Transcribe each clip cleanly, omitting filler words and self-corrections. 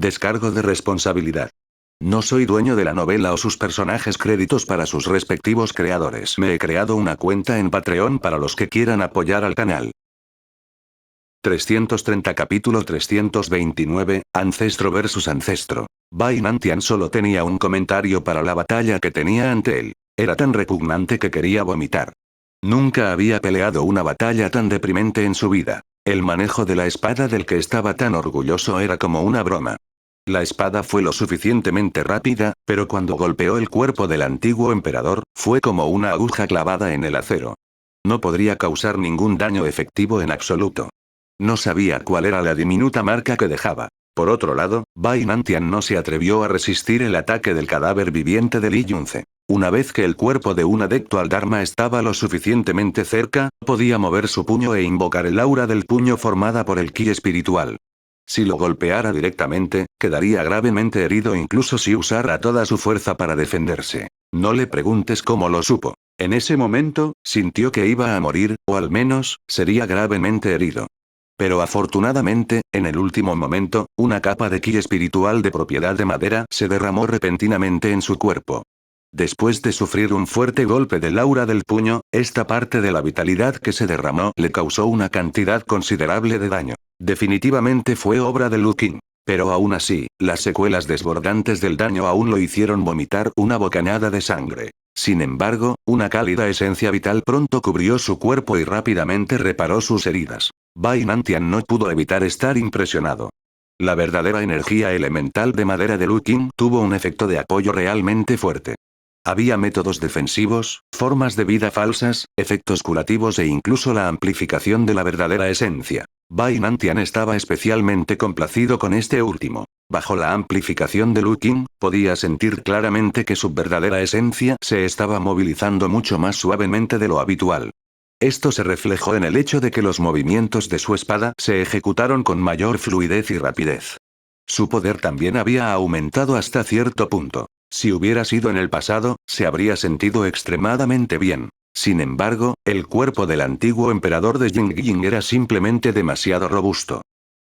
Descargo de responsabilidad. No soy dueño de la novela o sus personajes, créditos para sus respectivos creadores. Me he creado una cuenta en Patreon para los que quieran apoyar al canal. 330 Capítulo 329, Ancestro vs Ancestro. Bai Nantian solo tenía un comentario para la batalla que tenía ante él. Era tan repugnante que quería vomitar. Nunca había peleado una batalla tan deprimente en su vida. El manejo de la espada del que estaba tan orgulloso era como una broma. La espada fue lo suficientemente rápida, pero cuando golpeó el cuerpo del antiguo emperador, fue como una aguja clavada en el acero. No podría causar ningún daño efectivo en absoluto. No sabía cuál era la diminuta marca que dejaba. Por otro lado, Bai Nantian no se atrevió a resistir el ataque del cadáver viviente de Li Yunce. Una vez que el cuerpo de un adepto al Dharma estaba lo suficientemente cerca, podía mover su puño e invocar el aura del puño formada por el ki espiritual. Si lo golpeara directamente, quedaría gravemente herido incluso si usara toda su fuerza para defenderse. No le preguntes cómo lo supo. En ese momento, sintió que iba a morir, o al menos, sería gravemente herido. Pero afortunadamente, en el último momento, una capa de ki espiritual de propiedad de madera se derramó repentinamente en su cuerpo. Después de sufrir un fuerte golpe del aura del puño, esta parte de la vitalidad que se derramó le causó una cantidad considerable de daño. Definitivamente fue obra de Lu Qin. Pero aún así, las secuelas desbordantes del daño aún lo hicieron vomitar una bocanada de sangre. Sin embargo, una cálida esencia vital pronto cubrió su cuerpo y rápidamente reparó sus heridas. Bai Nantian no pudo evitar estar impresionado. La verdadera energía elemental de madera de Lu Qin tuvo un efecto de apoyo realmente fuerte. Había métodos defensivos, formas de vida falsas, efectos curativos e incluso la amplificación de la verdadera esencia. Bai Nantian estaba especialmente complacido con este último. Bajo la amplificación de Lu Qin, podía sentir claramente que su verdadera esencia se estaba movilizando mucho más suavemente de lo habitual. Esto se reflejó en el hecho de que los movimientos de su espada se ejecutaron con mayor fluidez y rapidez. Su poder también había aumentado hasta cierto punto. Si hubiera sido en el pasado, se habría sentido extremadamente bien. Sin embargo, el cuerpo del antiguo emperador de Yingying era simplemente demasiado robusto.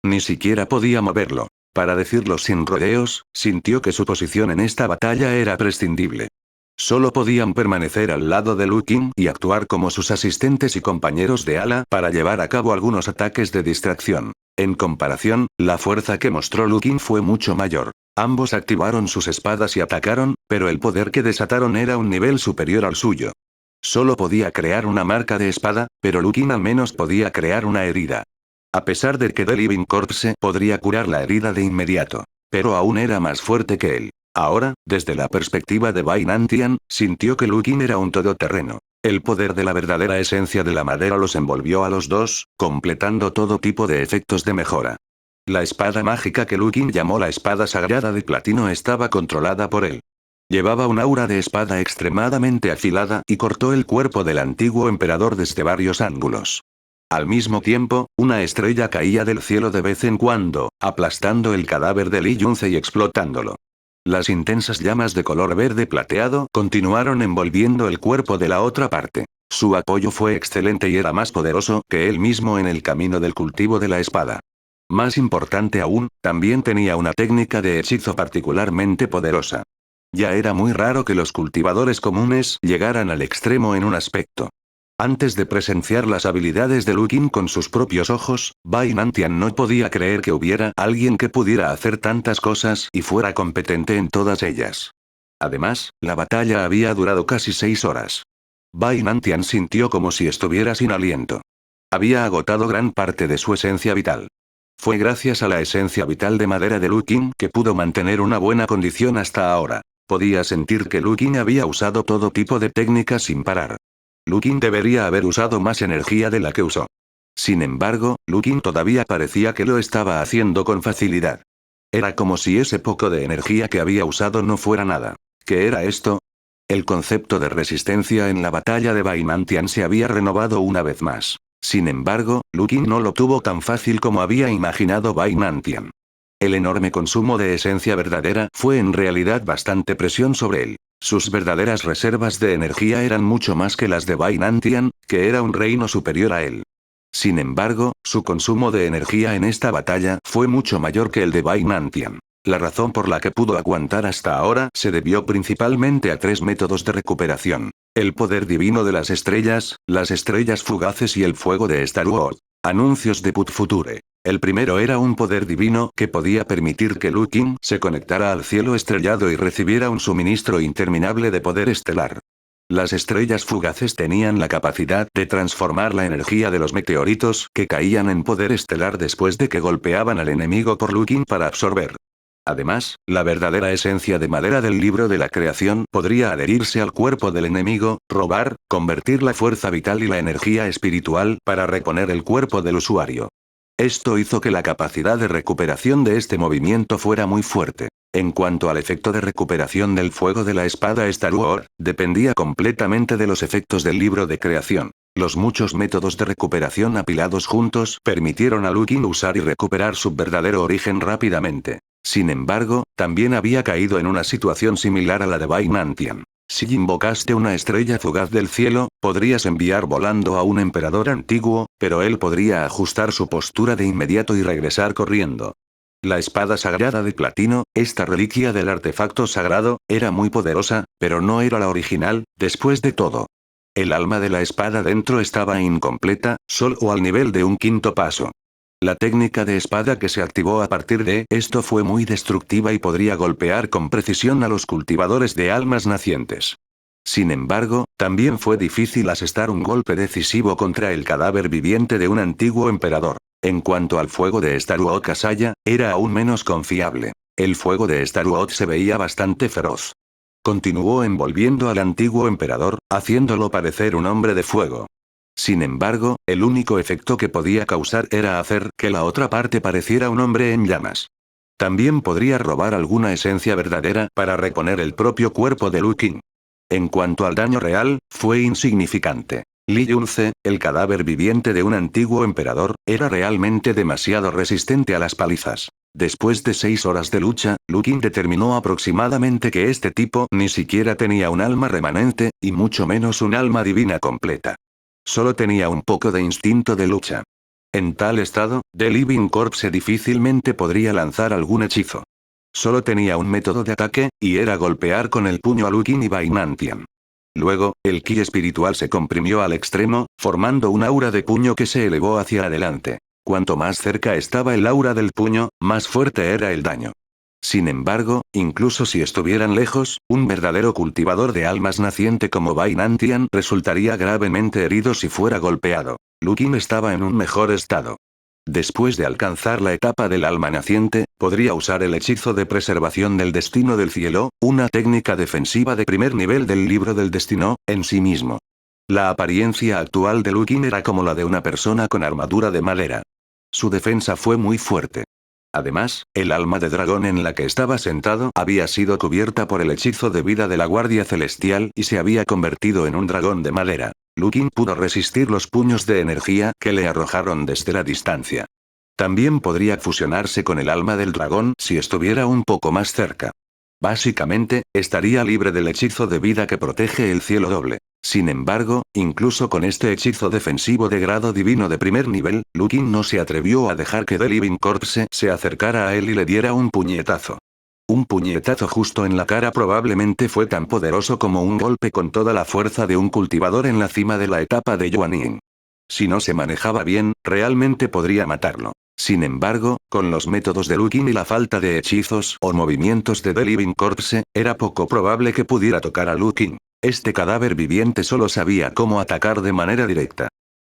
Ni siquiera podía moverlo. Para decirlo sin rodeos, sintió que su posición en esta batalla era prescindible. Solo podían permanecer al lado de Lu Qin y actuar como sus asistentes y compañeros de ala para llevar a cabo algunos ataques de distracción. En comparación, la fuerza que mostró Lu Qin fue mucho mayor. Ambos activaron sus espadas y atacaron, pero el poder que desataron era un nivel superior al suyo. Solo podía crear una marca de espada, pero Lu Qin al menos podía crear una herida. A pesar de que The Living Corpse podría curar la herida de inmediato. Pero aún era más fuerte que él. Ahora, desde la perspectiva de Bai Nantian, sintió que Lu Qin era un todoterreno. El poder de la verdadera esencia de la madera los envolvió a los dos, completando todo tipo de efectos de mejora. La espada mágica que Lu Qin llamó la espada sagrada de platino estaba controlada por él. Llevaba un aura de espada extremadamente afilada y cortó el cuerpo del antiguo emperador desde varios ángulos. Al mismo tiempo, una estrella caía del cielo de vez en cuando, aplastando el cadáver de Li Yunce y explotándolo. Las intensas llamas de color verde plateado continuaron envolviendo el cuerpo de la otra parte. Su apoyo fue excelente y era más poderoso que él mismo en el camino del cultivo de la espada. Más importante aún, también tenía una técnica de hechizo particularmente poderosa. Ya era muy raro que los cultivadores comunes llegaran al extremo en un aspecto. Antes de presenciar las habilidades de Lu Qin con sus propios ojos, Bai Nantian no podía creer que hubiera alguien que pudiera hacer tantas cosas y fuera competente en todas ellas. Además, la batalla había durado casi 6 horas. Bai Nantian sintió como si estuviera sin aliento. Había agotado gran parte de su esencia vital. Fue gracias a la esencia vital de madera de Lu Qin que pudo mantener una buena condición hasta ahora. Podía sentir que Lu Qin había usado todo tipo de técnicas sin parar. Lu Qin debería haber usado más energía de la que usó. Sin embargo, Lu Qin todavía parecía que lo estaba haciendo con facilidad. Era como si ese poco de energía que había usado no fuera nada. ¿Qué era esto? El concepto de resistencia en la batalla de Bai Nantian se había renovado una vez más. Sin embargo, Lu Qin no lo tuvo tan fácil como había imaginado Bai Nantian. El enorme consumo de esencia verdadera fue en realidad bastante presión sobre él. Sus verdaderas reservas de energía eran mucho más que las de Bai Nantian, que era un reino superior a él. Sin embargo, su consumo de energía en esta batalla fue mucho mayor que el de Bai Nantian. La razón por la que pudo aguantar hasta ahora se debió principalmente a 3 métodos de recuperación. El poder divino de las estrellas fugaces y el fuego de Star Wars. Anuncios de Put Future. El primero era un poder divino que podía permitir que Lukin se conectara al cielo estrellado y recibiera un suministro interminable de poder estelar. Las estrellas fugaces tenían la capacidad de transformar la energía de los meteoritos que caían en poder estelar después de que golpeaban al enemigo por Lukin para absorber. Además, la verdadera esencia de madera del libro de la creación podría adherirse al cuerpo del enemigo, robar, convertir la fuerza vital y la energía espiritual para reponer el cuerpo del usuario. Esto hizo que la capacidad de recuperación de este movimiento fuera muy fuerte. En cuanto al efecto de recuperación del fuego de la espada Star Wars, dependía completamente de los efectos del libro de creación. Los muchos métodos de recuperación apilados juntos permitieron a Lukin usar y recuperar su verdadero origen rápidamente. Sin embargo, también había caído en una situación similar a la de Vainantian. Si invocaste una estrella fugaz del cielo, podrías enviar volando a un emperador antiguo, pero él podría ajustar su postura de inmediato y regresar corriendo. La espada sagrada de platino, esta reliquia del artefacto sagrado, era muy poderosa, pero no era la original, después de todo. El alma de la espada dentro estaba incompleta, solo al nivel de un quinto paso. La técnica de espada que se activó a partir de esto fue muy destructiva y podría golpear con precisión a los cultivadores de almas nacientes. Sin embargo, también fue difícil asestar un golpe decisivo contra el cadáver viviente de un antiguo emperador. En cuanto al fuego de Staruot Kasaya, era aún menos confiable. El fuego de Staruot se veía bastante feroz. Continuó envolviendo al antiguo emperador, haciéndolo parecer un hombre de fuego. Sin embargo, el único efecto que podía causar era hacer que la otra parte pareciera un hombre en llamas. También podría robar alguna esencia verdadera para reponer el propio cuerpo de Lukin. En cuanto al daño real, fue insignificante. Li Yunce, el cadáver viviente de un antiguo emperador, era realmente demasiado resistente a las palizas. Después de 6 horas de lucha, Lukin determinó aproximadamente que este tipo ni siquiera tenía un alma remanente, y mucho menos un alma divina completa. Solo tenía un poco de instinto de lucha. En tal estado, The Living Corpse difícilmente podría lanzar algún hechizo. Solo tenía un método de ataque, y era golpear con el puño a Lukin y Vainantian. Luego, el ki espiritual se comprimió al extremo, formando un aura de puño que se elevó hacia adelante. Cuanto más cerca estaba el aura del puño, más fuerte era el daño. Sin embargo, incluso si estuvieran lejos, un verdadero cultivador de almas naciente como Vainantian resultaría gravemente herido si fuera golpeado. Lukin estaba en un mejor estado. Después de alcanzar la etapa del alma naciente, podría usar el hechizo de preservación del destino del cielo, una técnica defensiva de primer nivel del libro del destino, en sí mismo. La apariencia actual de Lukin era como la de una persona con armadura de madera. Su defensa fue muy fuerte. Además, el alma de dragón en la que estaba sentado había sido cubierta por el hechizo de vida de la Guardia Celestial y se había convertido en un dragón de madera. Lukin pudo resistir los puños de energía que le arrojaron desde la distancia. También podría fusionarse con el alma del dragón si estuviera un poco más cerca. Básicamente, estaría libre del hechizo de vida que protege el cielo doble. Sin embargo, incluso con este hechizo defensivo de grado divino de primer nivel, Lukin no se atrevió a dejar que The Living Corpse se acercara a él y le diera un puñetazo. Un puñetazo justo en la cara probablemente fue tan poderoso como un golpe con toda la fuerza de un cultivador en la cima de la etapa de Yuanin. Si no se manejaba bien, realmente podría matarlo. Sin embargo, con los métodos de Lukin y la falta de hechizos o movimientos de The Living Corpse, era poco probable que pudiera tocar a Lukin. Este cadáver viviente solo sabía cómo atacar de manera directa.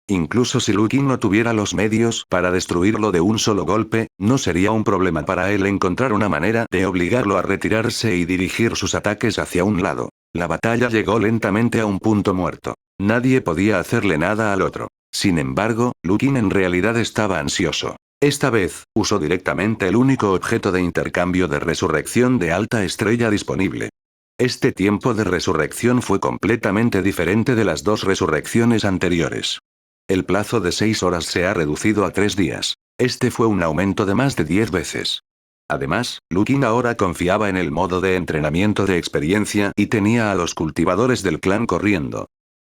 Incluso si Lukin no tuviera los medios para destruirlo de un solo golpe, no sería un problema para él encontrar una manera de obligarlo a retirarse y dirigir sus ataques hacia un lado. La batalla llegó lentamente a un punto muerto. Nadie podía hacerle nada al otro. Sin embargo, Lukin en realidad estaba ansioso. Esta vez, usó directamente el único objeto de intercambio de resurrección de alta estrella disponible. Este tiempo de resurrección fue completamente diferente de las 2 resurrecciones anteriores. El plazo de 6 horas se ha reducido a 3 días. Este fue un aumento de más de 10 veces. Además, Lukin ahora confiaba en el modo de entrenamiento de experiencia y tenía a los cultivadores del clan corriendo.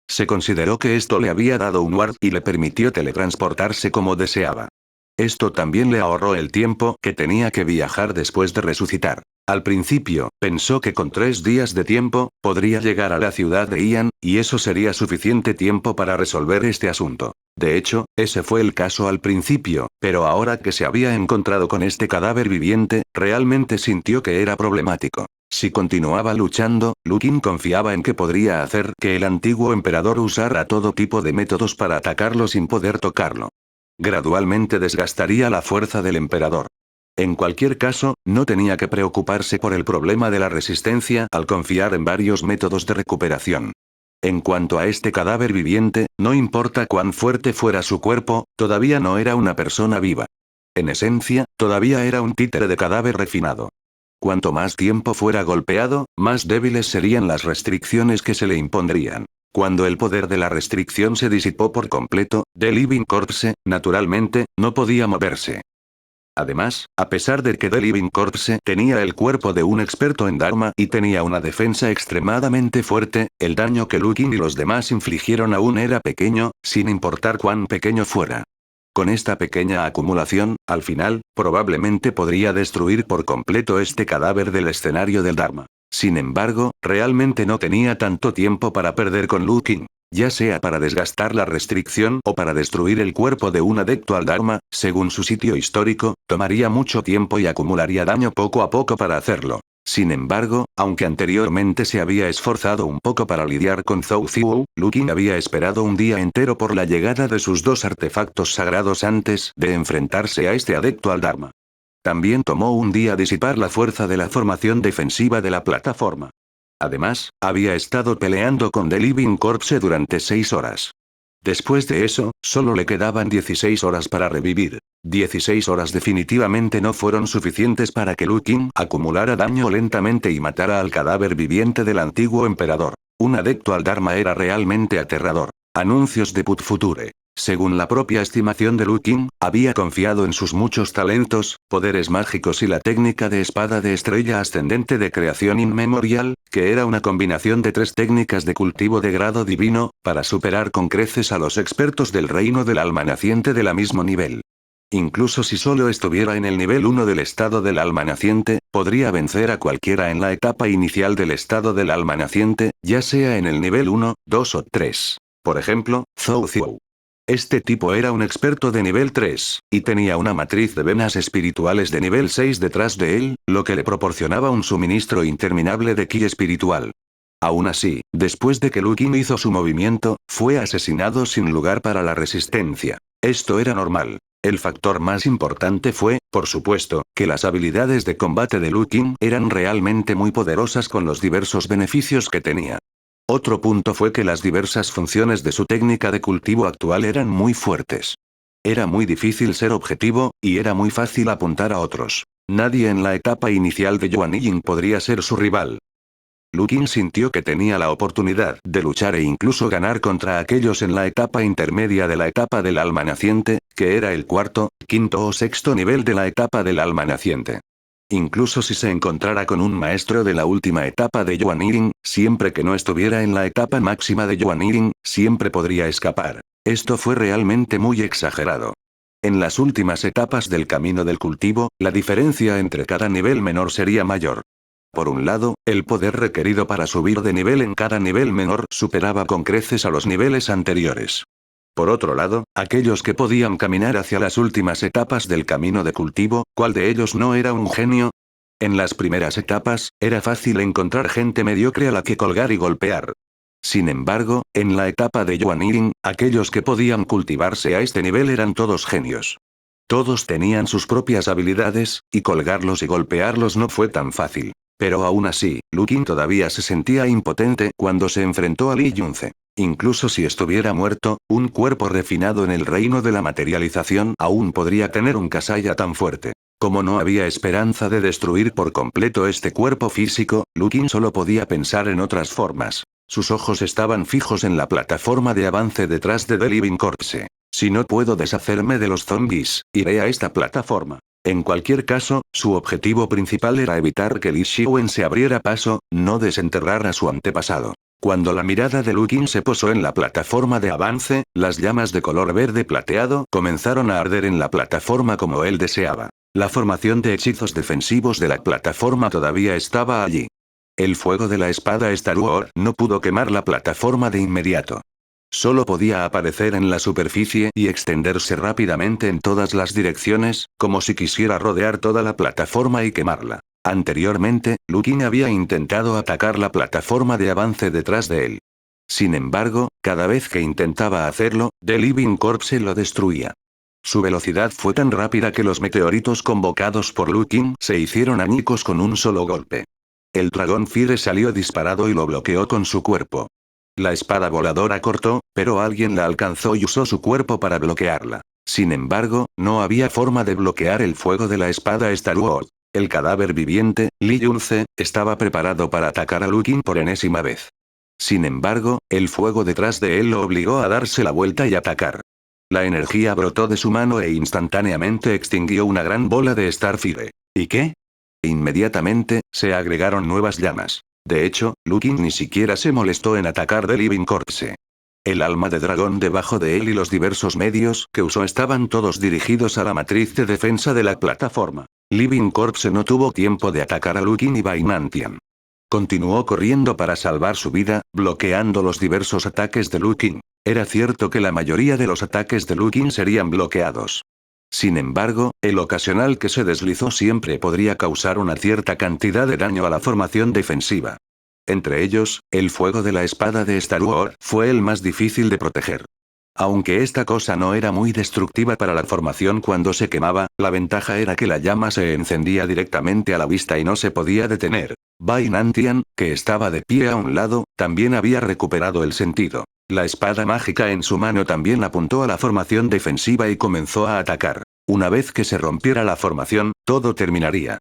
Se consideró que esto le había dado un warp y le permitió teletransportarse como deseaba. Esto también le ahorró el tiempo que tenía que viajar después de resucitar. Al principio, pensó que con 3 días de tiempo, podría llegar a la ciudad de Ian, y eso sería suficiente tiempo para resolver este asunto. De hecho, ese fue el caso al principio, pero ahora que se había encontrado con este cadáver viviente, realmente sintió que era problemático. Si continuaba luchando, Lukin confiaba en que podría hacer que el antiguo emperador usara todo tipo de métodos para atacarlo sin poder tocarlo. Gradualmente desgastaría la fuerza del emperador. En cualquier caso, no tenía que preocuparse por el problema de la resistencia al confiar en varios métodos de recuperación. En cuanto a este cadáver viviente, no importa cuán fuerte fuera su cuerpo, todavía no era una persona viva. En esencia, todavía era un títere de cadáver refinado. Cuanto más tiempo fuera golpeado, más débiles serían las restricciones que se le impondrían. Cuando el poder de la restricción se disipó por completo, The Living Corpse, naturalmente, no podía moverse. Además, a pesar de que The Living Corpse tenía el cuerpo de un experto en Dharma y tenía una defensa extremadamente fuerte, el daño que Lukin y los demás infligieron aún era pequeño, sin importar cuán pequeño fuera. Con esta pequeña acumulación, al final, probablemente podría destruir por completo este cadáver del escenario del Dharma. Sin embargo, realmente no tenía tanto tiempo para perder con Lukin. Ya sea para desgastar la restricción o para destruir el cuerpo de un adepto al Dharma, según su sitio histórico, tomaría mucho tiempo y acumularía daño poco a poco para hacerlo. Sin embargo, aunque anteriormente se había esforzado un poco para lidiar con Zhou Ziwu, Lukin había esperado un día entero por la llegada de sus 2 artefactos sagrados antes de enfrentarse a este adepto al Dharma. También tomó un día disipar la fuerza de la formación defensiva de la plataforma. Además, había estado peleando con The Living Corpse durante 6 horas. Después de eso, solo le quedaban 16 horas para revivir. 16 horas definitivamente no fueron suficientes para que Lukin acumulara daño lentamente y matara al cadáver viviente del antiguo emperador. Un adepto al Dharma era realmente aterrador. Anuncios de Put Future. Según la propia estimación de Lukin, había confiado en sus muchos talentos, poderes mágicos y la técnica de espada de estrella ascendente de creación inmemorial, que era una combinación de 3 técnicas de cultivo de grado divino, para superar con creces a los expertos del reino del alma naciente de la mismo nivel. Incluso si solo estuviera en el nivel 1 del estado del alma naciente, podría vencer a cualquiera en la etapa inicial del estado del alma naciente, ya sea en el nivel 1, 2 o 3. Por ejemplo, Zhou Ziwu. Este tipo era un experto de nivel 3, y tenía una matriz de venas espirituales de nivel 6 detrás de él, lo que le proporcionaba un suministro interminable de ki espiritual. Aún así, después de que Lukin hizo su movimiento, fue asesinado sin lugar para la resistencia. Esto era normal. El factor más importante fue, por supuesto, que las habilidades de combate de Lukin eran realmente muy poderosas con los diversos beneficios que tenía. Otro punto fue que las diversas funciones de su técnica de cultivo actual eran muy fuertes. Era muy difícil ser objetivo, y era muy fácil apuntar a otros. Nadie en la etapa inicial de Yuan Ying podría ser su rival. Lukin sintió que tenía la oportunidad de luchar e incluso ganar contra aquellos en la etapa intermedia de la etapa del alma naciente, que era el 4., 5. o 6. nivel de la etapa del alma naciente. Incluso si se encontrara con un maestro de la última etapa de Yuan Ying, siempre que no estuviera en la etapa máxima de Yuan Ying, siempre podría escapar. Esto fue realmente muy exagerado. En las últimas etapas del camino del cultivo, la diferencia entre cada nivel menor sería mayor. Por un lado, el poder requerido para subir de nivel en cada nivel menor superaba con creces a los niveles anteriores. Por otro lado, aquellos que podían caminar hacia las últimas etapas del camino de cultivo, ¿cuál de ellos no era un genio? En las primeras etapas, era fácil encontrar gente mediocre a la que colgar y golpear. Sin embargo, en la etapa de Yuan Ying, aquellos que podían cultivarse a este nivel eran todos genios. Todos tenían sus propias habilidades, y colgarlos y golpearlos no fue tan fácil. Pero aún así, Lukin todavía se sentía impotente cuando se enfrentó a Li Yunze. Incluso si estuviera muerto, un cuerpo refinado en el reino de la materialización aún podría tener un Kasaya tan fuerte. Como no había esperanza de destruir por completo este cuerpo físico, Lukin solo podía pensar en otras formas. Sus ojos estaban fijos en la plataforma de avance detrás de The Living Corpse. Si no puedo deshacerme de los zombies, iré a esta plataforma. En cualquier caso, su objetivo principal era evitar que Li Xiwen se abriera paso, no desenterrar a su antepasado. Cuando la mirada de Lukin se posó en la plataforma de avance, las llamas de color verde plateado comenzaron a arder en la plataforma como él deseaba. La formación de hechizos defensivos de la plataforma todavía estaba allí. El fuego de la espada Star Wars no pudo quemar la plataforma de inmediato. Solo podía aparecer en la superficie y extenderse rápidamente en todas las direcciones, como si quisiera rodear toda la plataforma y quemarla. Anteriormente, Lukin había intentado atacar la plataforma de avance detrás de él. Sin embargo, cada vez que intentaba hacerlo, The Living Corpse lo destruía. Su velocidad fue tan rápida que los meteoritos convocados por Lukin se hicieron añicos con un solo golpe. El dragón Fire salió disparado y lo bloqueó con su cuerpo. La espada voladora cortó, pero alguien la alcanzó y usó su cuerpo para bloquearla. Sin embargo, no había forma de bloquear el fuego de la espada Star Wars. El cadáver viviente, Lee Yunce, estaba preparado para atacar a Lukin por enésima vez. Sin embargo, el fuego detrás de él lo obligó a darse la vuelta y atacar. La energía brotó de su mano e instantáneamente extinguió una gran bola de Starfire. ¿Y qué? Inmediatamente, se agregaron nuevas llamas. De hecho, Lukin ni siquiera se molestó en atacar The Living Corpse. El alma de dragón debajo de él y los diversos medios que usó estaban todos dirigidos a la matriz de defensa de la plataforma. Living Corpse no tuvo tiempo de atacar a Lukin y Bainantian. Continuó corriendo para salvar su vida, bloqueando los diversos ataques de Lukin. Era cierto que la mayoría de los ataques de Lukin serían bloqueados. Sin embargo, el ocasional que se deslizó siempre podría causar una cierta cantidad de daño a la formación defensiva. Entre ellos, el fuego de la espada de Star Wars fue el más difícil de proteger. Aunque esta cosa no era muy destructiva para la formación cuando se quemaba, la ventaja era que la llama se encendía directamente a la vista y no se podía detener. Bainantian, que estaba de pie a un lado, también había recuperado el sentido. La espada mágica en su mano también apuntó a la formación defensiva y comenzó a atacar. Una vez que se rompiera la formación, todo terminaría.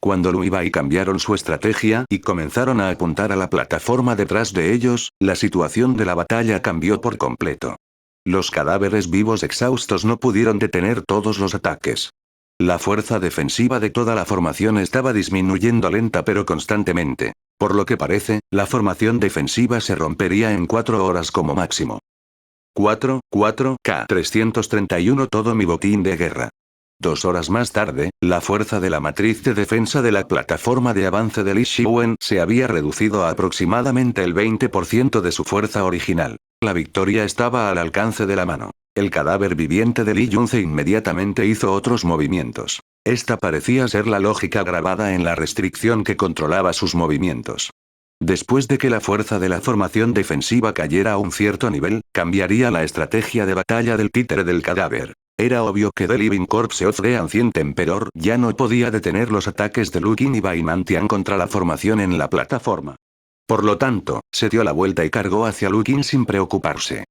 Cuando Lu y Bai cambiaron su estrategia y comenzaron a apuntar a la plataforma detrás de ellos, la situación de la batalla cambió por completo. Los cadáveres vivos exhaustos no pudieron detener todos los ataques. La fuerza defensiva de toda la formación estaba disminuyendo lenta pero constantemente. Por lo que parece, la formación defensiva se rompería en 4 horas como máximo. 4K331 todo mi botín de guerra. 2 horas más tarde, la fuerza de la matriz de defensa de la plataforma de avance de Li Xiwen se había reducido a aproximadamente el 20% de su fuerza original. La victoria estaba al alcance de la mano. El cadáver viviente de Li Yunce inmediatamente hizo otros movimientos. Esta parecía ser la lógica grabada en la restricción que controlaba sus movimientos. Después de que la fuerza de la formación defensiva cayera a un cierto nivel, cambiaría la estrategia de batalla del títere del cadáver. Era obvio que The Living Corpse of the Ancient Emperor ya no podía detener los ataques de Lukin y Bainantian contra la formación en la plataforma. Por lo tanto, se dio la vuelta y cargó hacia Lukin sin preocuparse.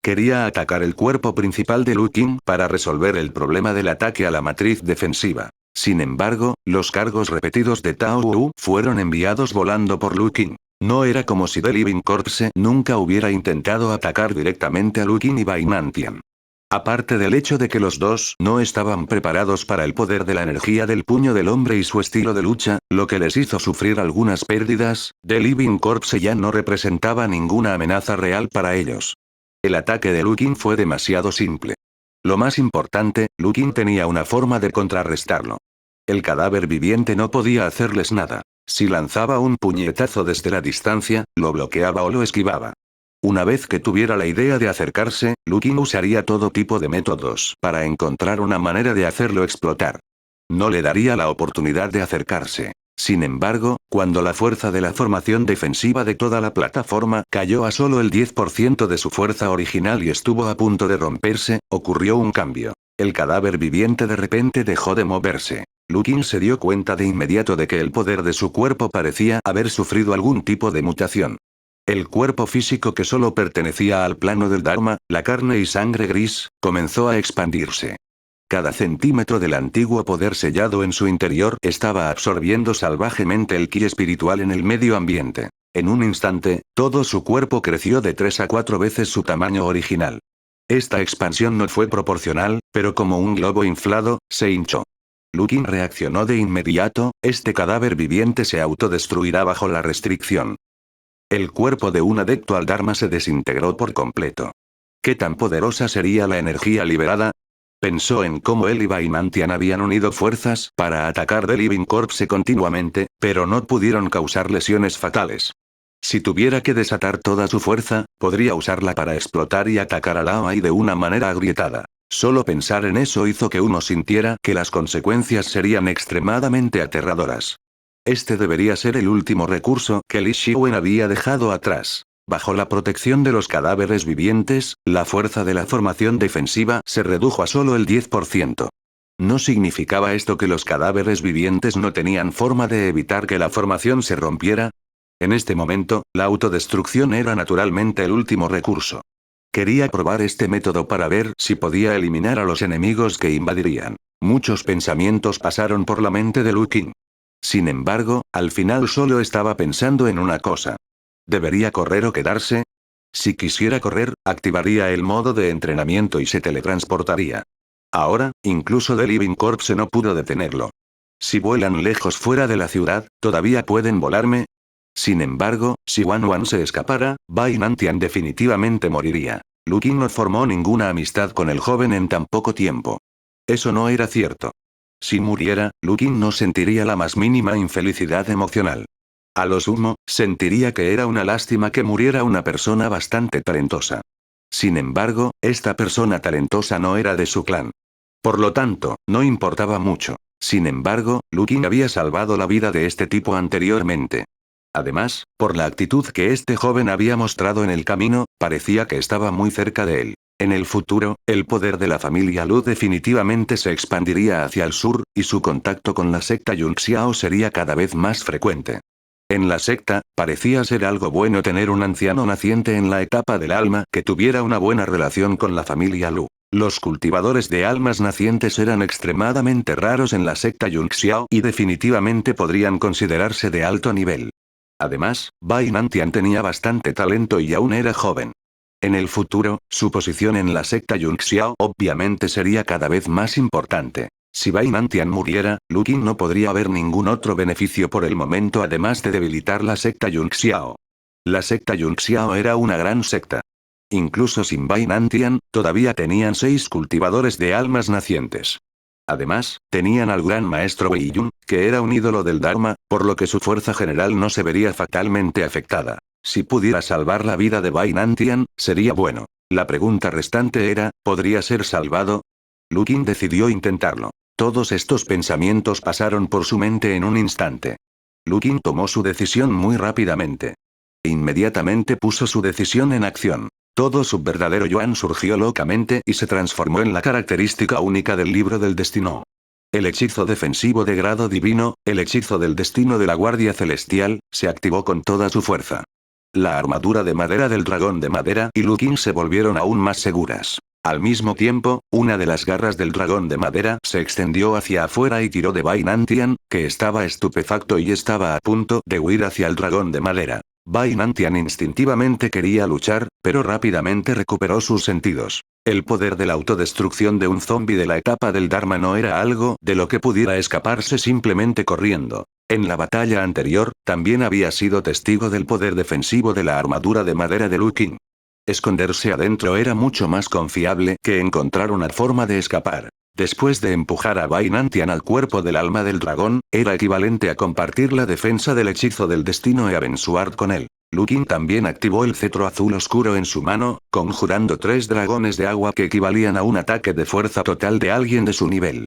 Quería atacar el cuerpo principal de Lukin para resolver el problema del ataque a la matriz defensiva. Sin embargo, los cargos repetidos de Tao Wu fueron enviados volando por Lukin. No era como si The Living Corpse nunca hubiera intentado atacar directamente a Lukin y Bainantian. Aparte del hecho de que los dos no estaban preparados para el poder de la energía del puño del hombre y su estilo de lucha, lo que les hizo sufrir algunas pérdidas, The Living Corpse ya no representaba ninguna amenaza real para ellos. El ataque de Lukin fue demasiado simple. Lo más importante, Lukin tenía una forma de contrarrestarlo. El cadáver viviente no podía hacerles nada. Si lanzaba un puñetazo desde la distancia, lo bloqueaba o lo esquivaba. Una vez que tuviera la idea de acercarse, Lukin usaría todo tipo de métodos para encontrar una manera de hacerlo explotar. No le daría la oportunidad de acercarse. Sin embargo, cuando la fuerza de la formación defensiva de toda la plataforma cayó a solo el 10% de su fuerza original y estuvo a punto de romperse, ocurrió un cambio. El cadáver viviente de repente dejó de moverse. Lukin se dio cuenta de inmediato de que el poder de su cuerpo parecía haber sufrido algún tipo de mutación. El cuerpo físico que solo pertenecía al plano del Dharma, la carne y sangre gris, comenzó a expandirse. Cada centímetro del antiguo poder sellado en su interior estaba absorbiendo salvajemente el ki espiritual en el medio ambiente. En un instante, todo su cuerpo creció de 3 a 4 veces su tamaño original. Esta expansión no fue proporcional, pero como un globo inflado, se hinchó. Lukin reaccionó de inmediato, este cadáver viviente se autodestruirá bajo la restricción. El cuerpo de un adepto al Dharma se desintegró por completo. ¿Qué tan poderosa sería la energía liberada? Pensó en cómo él y Vainantian habían unido fuerzas para atacar The Living Corpse continuamente, pero no pudieron causar lesiones fatales. Si tuviera que desatar toda su fuerza, podría usarla para explotar y atacar a Lao Ai de una manera agrietada. Solo pensar en eso hizo que uno sintiera que las consecuencias serían extremadamente aterradoras. Este debería ser el último recurso que Li Shiwen había dejado atrás. Bajo la protección de los cadáveres vivientes, la fuerza de la formación defensiva se redujo a solo el 10%. ¿No significaba esto que los cadáveres vivientes no tenían forma de evitar que la formación se rompiera? En este momento, la autodestrucción era naturalmente el último recurso. Quería probar este método para ver si podía eliminar a los enemigos que invadirían. Muchos pensamientos pasaron por la mente de Lu Qing. Sin embargo, al final solo estaba pensando en una cosa. ¿Debería correr o quedarse? Si quisiera correr, activaría el modo de entrenamiento y se teletransportaría. Ahora, incluso The Living Corpse no pudo detenerlo. Si vuelan lejos fuera de la ciudad, ¿todavía pueden volarme? Sin embargo, si Wanwan se escapara, Vainantian definitivamente moriría. Lu Qing no formó ninguna amistad con el joven en tan poco tiempo. Eso no era cierto. Si muriera, Lu Qing no sentiría la más mínima infelicidad emocional. A lo sumo, sentiría que era una lástima que muriera una persona bastante talentosa. Sin embargo, esta persona talentosa no era de su clan. Por lo tanto, no importaba mucho. Sin embargo, Lu Qing había salvado la vida de este tipo anteriormente. Además, por la actitud que este joven había mostrado en el camino, parecía que estaba muy cerca de él. En el futuro, el poder de la familia Lu definitivamente se expandiría hacia el sur, y su contacto con la secta Yunxiao sería cada vez más frecuente. En la secta, parecía ser algo bueno tener un anciano naciente en la etapa del alma que tuviera una buena relación con la familia Lu. Los cultivadores de almas nacientes eran extremadamente raros en la secta Yunxiao y definitivamente podrían considerarse de alto nivel. Además, Vainantian tenía bastante talento y aún era joven. En el futuro, su posición en la secta Yunxiao obviamente sería cada vez más importante. Si Vainantian muriera, Lu Qing no podría haber ningún otro beneficio por el momento además de debilitar la secta Yunxiao. La secta Yunxiao era una gran secta. Incluso sin Vainantian, todavía tenían 6 cultivadores de almas nacientes. Además, tenían al gran maestro Wei Yun, que era un ídolo del Dharma, por lo que su fuerza general no se vería fatalmente afectada. Si pudiera salvar la vida de Vainantian, sería bueno. La pregunta restante era, ¿podría ser salvado? Lu Qing decidió intentarlo. Todos estos pensamientos pasaron por su mente en un instante. Lu Qing tomó su decisión muy rápidamente. Inmediatamente puso su decisión en acción. Todo su verdadero Yuan surgió locamente y se transformó en la característica única del libro del destino. El hechizo defensivo de grado divino, el hechizo del destino de la Guardia Celestial, se activó con toda su fuerza. La armadura de madera del dragón de madera y Lu Qing se volvieron aún más seguras. Al mismo tiempo, una de las garras del dragón de madera se extendió hacia afuera y tiró de Vainantian, que estaba estupefacto y estaba a punto de huir hacia el dragón de madera. Vainantian instintivamente quería luchar, pero rápidamente recuperó sus sentidos. El poder de la autodestrucción de un zombi de la etapa del Dharma no era algo de lo que pudiera escaparse simplemente corriendo. En la batalla anterior, también había sido testigo del poder defensivo de la armadura de madera de Lu Qing. Esconderse adentro era mucho más confiable que encontrar una forma de escapar. Después de empujar a Vainantian al cuerpo del alma del dragón, era equivalente a compartir la defensa del hechizo del destino y Abensuart con él. Lu Qing también activó el cetro azul oscuro en su mano, conjurando 3 dragones de agua que equivalían a un ataque de fuerza total de alguien de su nivel.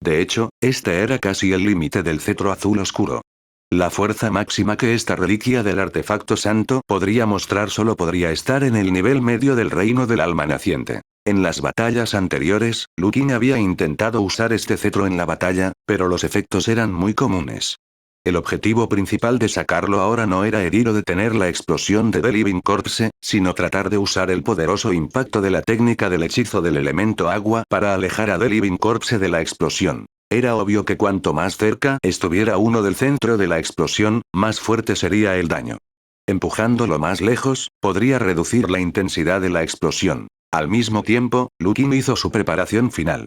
De hecho, este era casi el límite del cetro azul oscuro. La fuerza máxima que esta reliquia del artefacto santo podría mostrar solo podría estar en el nivel medio del reino del alma naciente. En las batallas anteriores, Lu Qing había intentado usar este cetro en la batalla, pero los efectos eran muy comunes. El objetivo principal de sacarlo ahora no era herir o detener la explosión de The Living Corpse, sino tratar de usar el poderoso impacto de la técnica del hechizo del elemento agua para alejar a The Living Corpse de la explosión. Era obvio que cuanto más cerca estuviera uno del centro de la explosión, más fuerte sería el daño. Empujándolo más lejos, podría reducir la intensidad de la explosión. Al mismo tiempo, Lu Qing hizo su preparación final.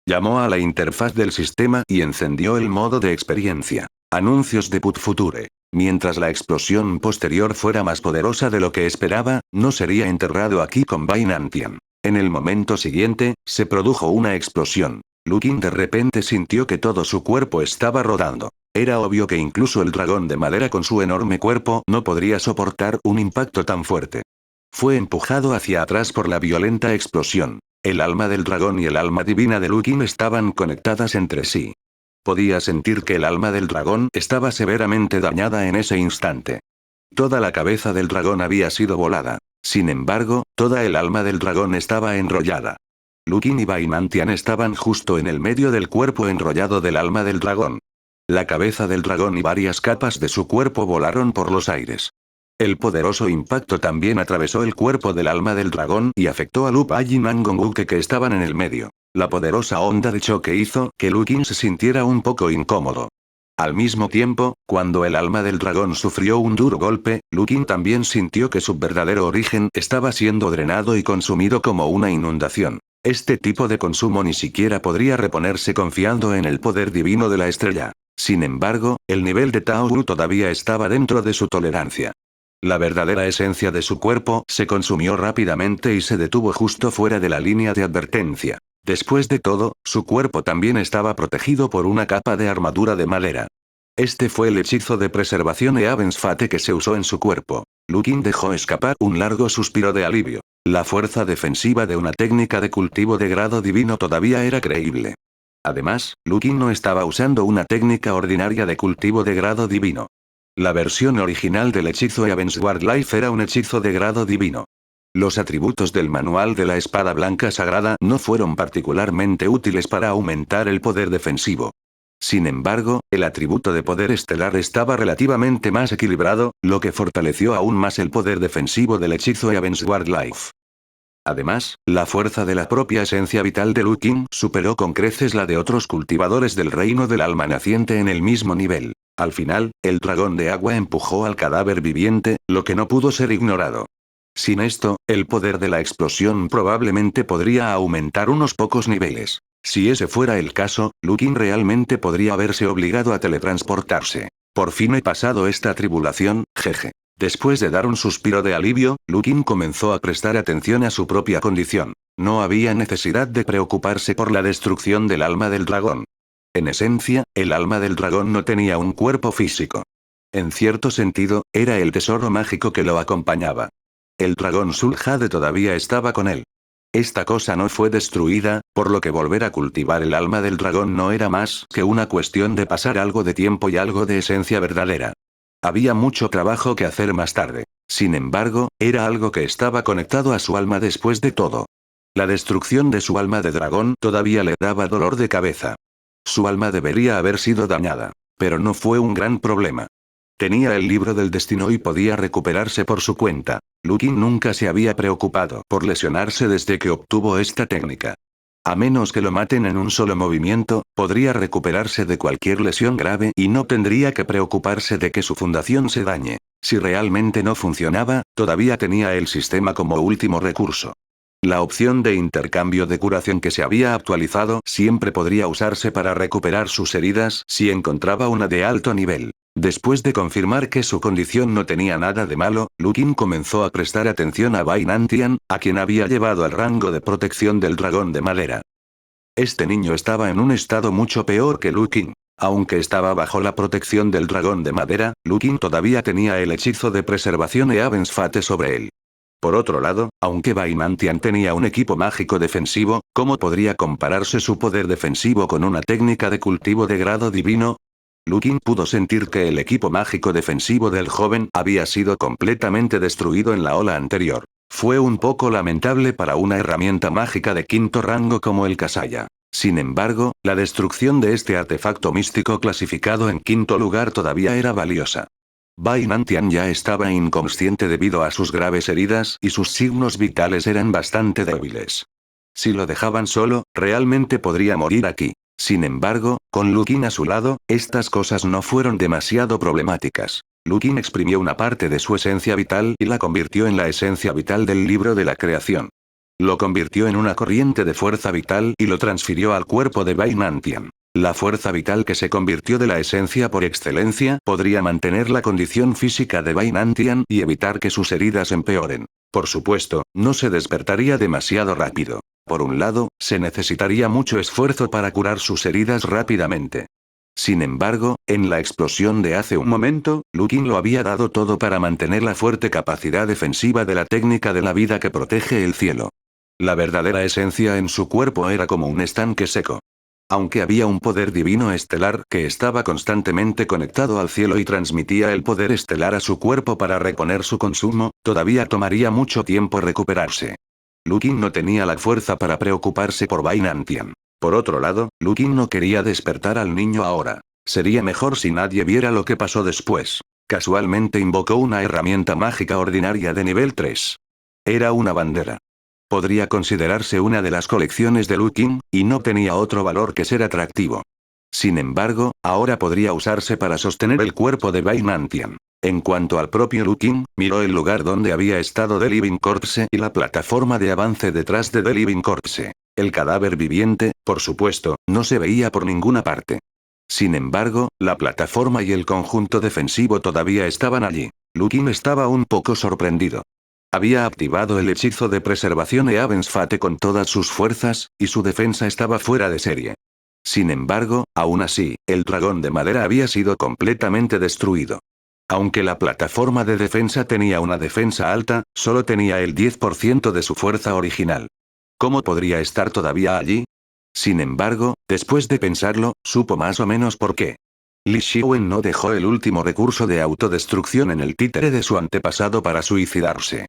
Llamó a la interfaz del sistema y encendió el modo de experiencia. Anuncios de Put Future. Mientras la explosión posterior fuera más poderosa de lo que esperaba, no sería enterrado aquí con Bainantian. En el momento siguiente, se produjo una explosión. Lukin de repente sintió que todo su cuerpo estaba rodando. Era obvio que incluso el dragón de madera con su enorme cuerpo no podría soportar un impacto tan fuerte. Fue empujado hacia atrás por la violenta explosión. El alma del dragón y el alma divina de Lukin estaban conectadas entre sí. Podía sentir que el alma del dragón estaba severamente dañada en ese instante. Toda la cabeza del dragón había sido volada. Sin embargo, toda el alma del dragón estaba enrollada. Lukin y Bainantian estaban justo en el medio del cuerpo enrollado del alma del dragón. La cabeza del dragón y varias capas de su cuerpo volaron por los aires. El poderoso impacto también atravesó el cuerpo del alma del dragón y afectó a Lu Pai y Nangonguke que estaban en el medio. La poderosa onda de choque hizo que Lukin se sintiera un poco incómodo. Al mismo tiempo, cuando el alma del dragón sufrió un duro golpe, Lukin también sintió que su verdadero origen estaba siendo drenado y consumido como una inundación. Este tipo de consumo ni siquiera podría reponerse confiando en el poder divino de la estrella. Sin embargo, el nivel de Taoru todavía estaba dentro de su tolerancia. La verdadera esencia de su cuerpo se consumió rápidamente y se detuvo justo fuera de la línea de advertencia. Después de todo, su cuerpo también estaba protegido por una capa de armadura de madera. Este fue el hechizo de preservación Eavensfate que se usó en su cuerpo. Lukin dejó escapar un largo suspiro de alivio. La fuerza defensiva de una técnica de cultivo de grado divino todavía era creíble. Además, Lukin no estaba usando una técnica ordinaria de cultivo de grado divino. La versión original del hechizo Eavensward Life era un hechizo de grado divino. Los atributos del manual de la espada blanca sagrada no fueron particularmente útiles para aumentar el poder defensivo. Sin embargo, el atributo de poder estelar estaba relativamente más equilibrado, lo que fortaleció aún más el poder defensivo del hechizo Eavensward Life. Además, la fuerza de la propia esencia vital de Lukin superó con creces la de otros cultivadores del reino del alma naciente en el mismo nivel. Al final, el dragón de agua empujó al cadáver viviente, lo que no pudo ser ignorado. Sin esto, el poder de la explosión probablemente podría aumentar unos pocos niveles. Si ese fuera el caso, Lukin realmente podría haberse obligado a teletransportarse. Por fin he pasado esta tribulación, jeje. Después de dar un suspiro de alivio, Lukin comenzó a prestar atención a su propia condición. No había necesidad de preocuparse por la destrucción del alma del dragón. En esencia, el alma del dragón no tenía un cuerpo físico. En cierto sentido, era el tesoro mágico que lo acompañaba. El dragón Sul'Jade todavía estaba con él. Esta cosa no fue destruida, por lo que volver a cultivar el alma del dragón no era más que una cuestión de pasar algo de tiempo y algo de esencia verdadera. Había mucho trabajo que hacer más tarde. Sin embargo, era algo que estaba conectado a su alma después de todo. La destrucción de su alma de dragón todavía le daba dolor de cabeza. Su alma debería haber sido dañada. Pero no fue un gran problema. Tenía el libro del destino y podía recuperarse por su cuenta. Lukin nunca se había preocupado por lesionarse desde que obtuvo esta técnica. A menos que lo maten en un solo movimiento, podría recuperarse de cualquier lesión grave y no tendría que preocuparse de que su fundación se dañe. Si realmente no funcionaba, todavía tenía el sistema como último recurso. La opción de intercambio de curación que se había actualizado siempre podría usarse para recuperar sus heridas si encontraba una de alto nivel. Después de confirmar que su condición no tenía nada de malo, Lukin comenzó a prestar atención a Bainantian, a quien había llevado al rango de protección del dragón de madera. Este niño estaba en un estado mucho peor que Lukin. Aunque estaba bajo la protección del dragón de madera, Lukin todavía tenía el hechizo de preservación Eavensfate sobre él. Por otro lado, aunque Bainantian tenía un equipo mágico defensivo, ¿cómo podría compararse su poder defensivo con una técnica de cultivo de grado divino? Lukin pudo sentir que el equipo mágico defensivo del joven había sido completamente destruido en la ola anterior. Fue un poco lamentable para una herramienta mágica de quinto rango como el Kasaya. Sin embargo, la destrucción de este artefacto místico clasificado en quinto lugar todavía era valiosa. Bainantian ya estaba inconsciente debido a sus graves heridas y sus signos vitales eran bastante débiles. Si lo dejaban solo, realmente podría morir aquí. Sin embargo, con Lukin a su lado, estas cosas no fueron demasiado problemáticas. Lukin exprimió una parte de su esencia vital y la convirtió en la esencia vital del libro de la creación. Lo convirtió en una corriente de fuerza vital y lo transfirió al cuerpo de Bainantian. La fuerza vital que se convirtió de la esencia por excelencia podría mantener la condición física de Bai Nantian y evitar que sus heridas empeoren. Por supuesto, no se despertaría demasiado rápido. Por un lado, se necesitaría mucho esfuerzo para curar sus heridas rápidamente. Sin embargo, en la explosión de hace un momento, Lu Qin lo había dado todo para mantener la fuerte capacidad defensiva de la técnica de la vida que protege el cielo. La verdadera esencia en su cuerpo era como un estanque seco. Aunque había un poder divino estelar que estaba constantemente conectado al cielo y transmitía el poder estelar a su cuerpo para reponer su consumo, todavía tomaría mucho tiempo recuperarse. Lu Qin no tenía la fuerza para preocuparse por Bai Nantian. Por otro lado, Lu Qin no quería despertar al niño ahora. Sería mejor si nadie viera lo que pasó después. Casualmente invocó una herramienta mágica ordinaria de nivel 3. Era una bandera. Podría considerarse una de las colecciones de Lu Qin, y no tenía otro valor que ser atractivo. Sin embargo, ahora podría usarse para sostener el cuerpo de Bai Nantian. En cuanto al propio Lu Qin, miró el lugar donde había estado The Living Corpse y la plataforma de avance detrás de The Living Corpse. El cadáver viviente, por supuesto, no se veía por ninguna parte. Sin embargo, la plataforma y el conjunto defensivo todavía estaban allí. Lu Qin estaba un poco sorprendido. Había activado el hechizo de preservación Eavens Fate con todas sus fuerzas, y su defensa estaba fuera de serie. Sin embargo, aún así, el dragón de madera había sido completamente destruido. Aunque la plataforma de defensa tenía una defensa alta, solo tenía el 10% de su fuerza original. ¿Cómo podría estar todavía allí? Sin embargo, después de pensarlo, supo más o menos por qué. Li Xiwen no dejó el último recurso de autodestrucción en el títere de su antepasado para suicidarse.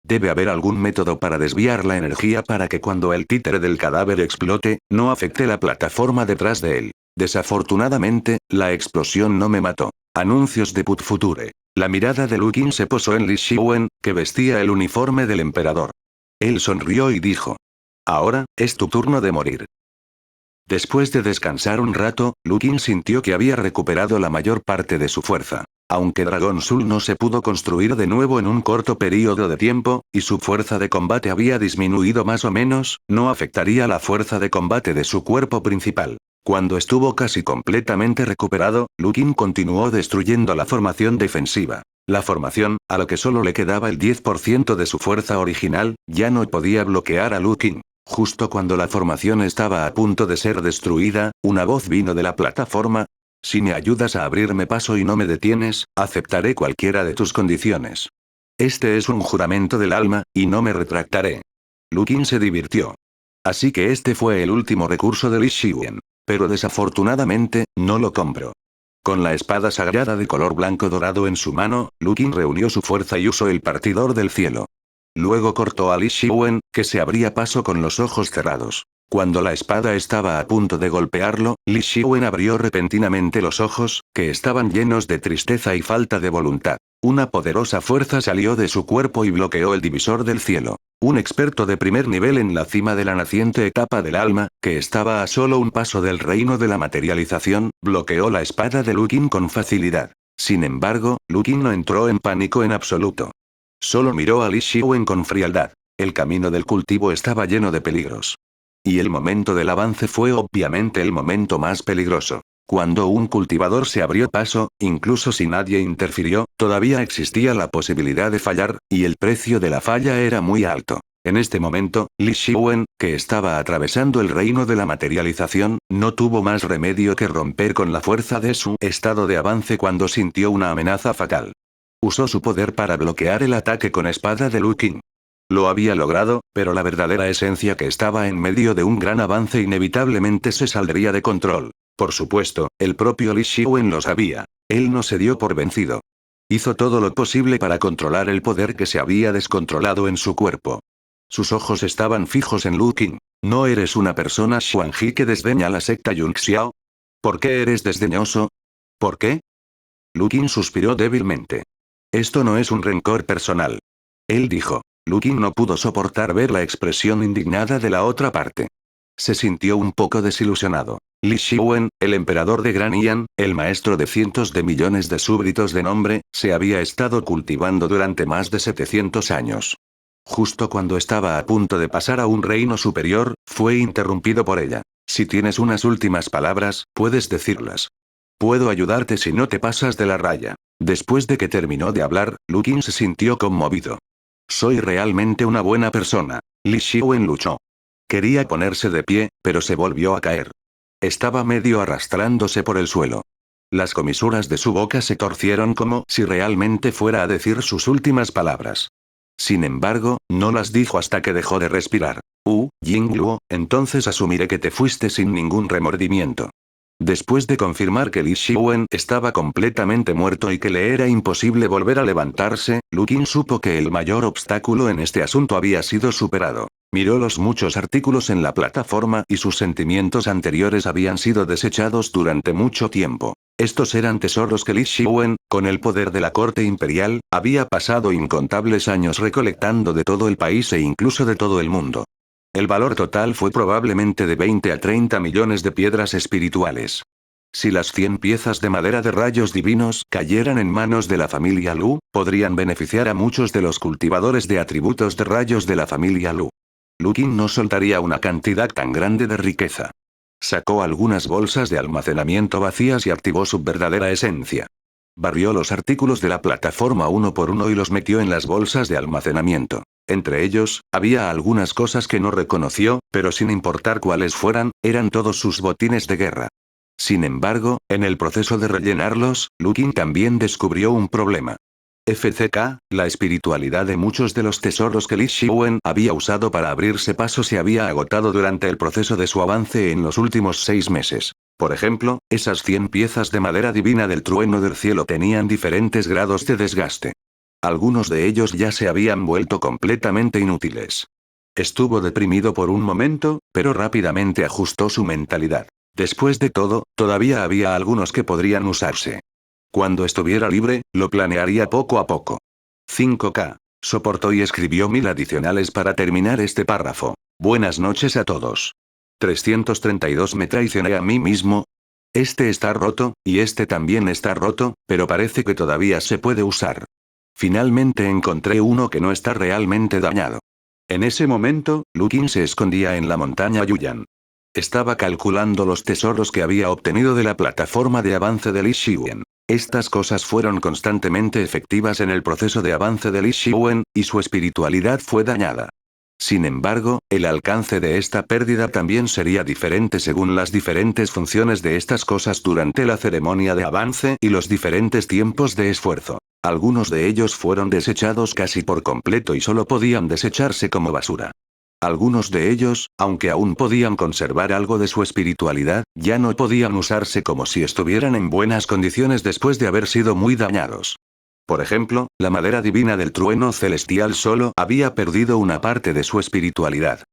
Debe haber algún método para desviar la energía para que cuando el títere del cadáver explote, no afecte la plataforma detrás de él. Desafortunadamente, la explosión no me mató. Anuncios de Put Future. La mirada de Lu Qin se posó en Li Xiwen, que vestía el uniforme del emperador. Él sonrió y dijo: ahora, es tu turno de morir. Después de descansar un rato, Lu Qin sintió que había recuperado la mayor parte de su fuerza. Aunque Dragon Soul no se pudo construir de nuevo en un corto periodo de tiempo, y su fuerza de combate había disminuido más o menos, no afectaría la fuerza de combate de su cuerpo principal. Cuando estuvo casi completamente recuperado, Lu Qin continuó destruyendo la formación defensiva. La formación, a lo que solo le quedaba el 10% de su fuerza original, ya no podía bloquear a Lu Qin. Justo cuando la formación estaba a punto de ser destruida, una voz vino de la plataforma. Si me ayudas a abrirme paso y no me detienes, aceptaré cualquiera de tus condiciones. Este es un juramento del alma, y no me retractaré. Lu Qin se divirtió. Así que este fue el último recurso de Li Xiwen. Pero desafortunadamente, no lo compro. Con la espada sagrada de color blanco dorado en su mano, Lu Qin reunió su fuerza y usó el partidor del cielo. Luego cortó a Li Xiwen, que se abría paso con los ojos cerrados. Cuando la espada estaba a punto de golpearlo, Li Xiwen abrió repentinamente los ojos, que estaban llenos de tristeza y falta de voluntad. Una poderosa fuerza salió de su cuerpo y bloqueó el divisor del cielo. Un experto de primer nivel en la cima de la naciente etapa del alma, que estaba a solo un paso del reino de la materialización, bloqueó la espada de Lu Qin con facilidad. Sin embargo, Lu Qin no entró en pánico en absoluto. Solo miró a Li Xiwen con frialdad. El camino del cultivo estaba lleno de peligros. Y el momento del avance fue obviamente el momento más peligroso. Cuando un cultivador se abrió paso, incluso si nadie interfirió, todavía existía la posibilidad de fallar, y el precio de la falla era muy alto. En este momento, Li Xiwen, que estaba atravesando el reino de la materialización, no tuvo más remedio que romper con la fuerza de su estado de avance cuando sintió una amenaza fatal. Usó su poder para bloquear el ataque con espada de Lu Qin. Lo había logrado, pero la verdadera esencia que estaba en medio de un gran avance inevitablemente se saldría de control. Por supuesto, el propio Li Xiwen lo sabía. Él no se dio por vencido. Hizo todo lo posible para controlar el poder que se había descontrolado en su cuerpo. Sus ojos estaban fijos en Lu Qin. ¿No eres una persona Xuanji que desdeña la secta Yunxiao? ¿Por qué eres desdeñoso? ¿Por qué? Lu Qin suspiró débilmente. Esto no es un rencor personal. Él dijo. Lu Qin no pudo soportar ver la expresión indignada de la otra parte. Se sintió un poco desilusionado. Li Xiwen, el emperador de Gran Yan, el maestro de cientos de millones de súbditos de nombre, se había estado cultivando durante más de 700 años. Justo cuando estaba a punto de pasar a un reino superior, fue interrumpido por ella. Si tienes unas últimas palabras, puedes decirlas. Puedo ayudarte si no te pasas de la raya. Después de que terminó de hablar, Lu Qin se sintió conmovido. Soy realmente una buena persona. Li Xiwen luchó. Quería ponerse de pie, pero se volvió a caer. Estaba medio arrastrándose por el suelo. Las comisuras de su boca se torcieron como si realmente fuera a decir sus últimas palabras. Sin embargo, no las dijo hasta que dejó de respirar. Yingluo, entonces asumiré que te fuiste sin ningún remordimiento. Después de confirmar que Li Xiwen estaba completamente muerto y que le era imposible volver a levantarse, Lu Qin supo que el mayor obstáculo en este asunto había sido superado. Miró los muchos artículos en la plataforma y sus sentimientos anteriores habían sido desechados durante mucho tiempo. Estos eran tesoros que Li Xiwen, con el poder de la corte imperial, había pasado incontables años recolectando de todo el país e incluso de todo el mundo. El valor total fue probablemente de 20 a 30 millones de piedras espirituales. Si las 100 piezas de madera de rayos divinos cayeran en manos de la familia Lu, podrían beneficiar a muchos de los cultivadores de atributos de rayos de la familia Lu. Lu Qin no soltaría una cantidad tan grande de riqueza. Sacó algunas bolsas de almacenamiento vacías y activó su verdadera esencia. Barrió los artículos de la plataforma uno por uno y los metió en las bolsas de almacenamiento. Entre ellos, había algunas cosas que no reconoció, pero sin importar cuáles fueran, eran todos sus botines de guerra. Sin embargo, en el proceso de rellenarlos, Lu Qin también descubrió un problema. La espiritualidad de muchos de los tesoros que Li Xiwen había usado para abrirse paso se había agotado durante el proceso de su avance en los últimos 6 meses. Por ejemplo, esas 100 piezas de madera divina del trueno del cielo tenían diferentes grados de desgaste. Algunos de ellos ya se habían vuelto completamente inútiles. Estuvo deprimido por un momento, pero rápidamente ajustó su mentalidad. Después de todo, todavía había algunos que podrían usarse. Cuando estuviera libre, lo planearía poco a poco. 5K. Soportó y escribió 1000 adicionales para terminar este párrafo. Buenas noches a todos. 332 Me traicioné a mí mismo. Este está roto, y este también está roto, pero parece que todavía se puede usar. Finalmente encontré uno que no está realmente dañado. En ese momento, Lu Qin se escondía en la montaña Yuyan. Estaba calculando los tesoros que había obtenido de la plataforma de avance de Li Xiwen. Estas cosas fueron constantemente efectivas en el proceso de avance de Li Xiwen, y su espiritualidad fue dañada. Sin embargo, el alcance de esta pérdida también sería diferente según las diferentes funciones de estas cosas durante la ceremonia de avance y los diferentes tiempos de esfuerzo. Algunos de ellos fueron desechados casi por completo y solo podían desecharse como basura. Algunos de ellos, aunque aún podían conservar algo de su espiritualidad, ya no podían usarse como si estuvieran en buenas condiciones después de haber sido muy dañados. Por ejemplo, la madera divina del trueno celestial solo había perdido una parte de su espiritualidad.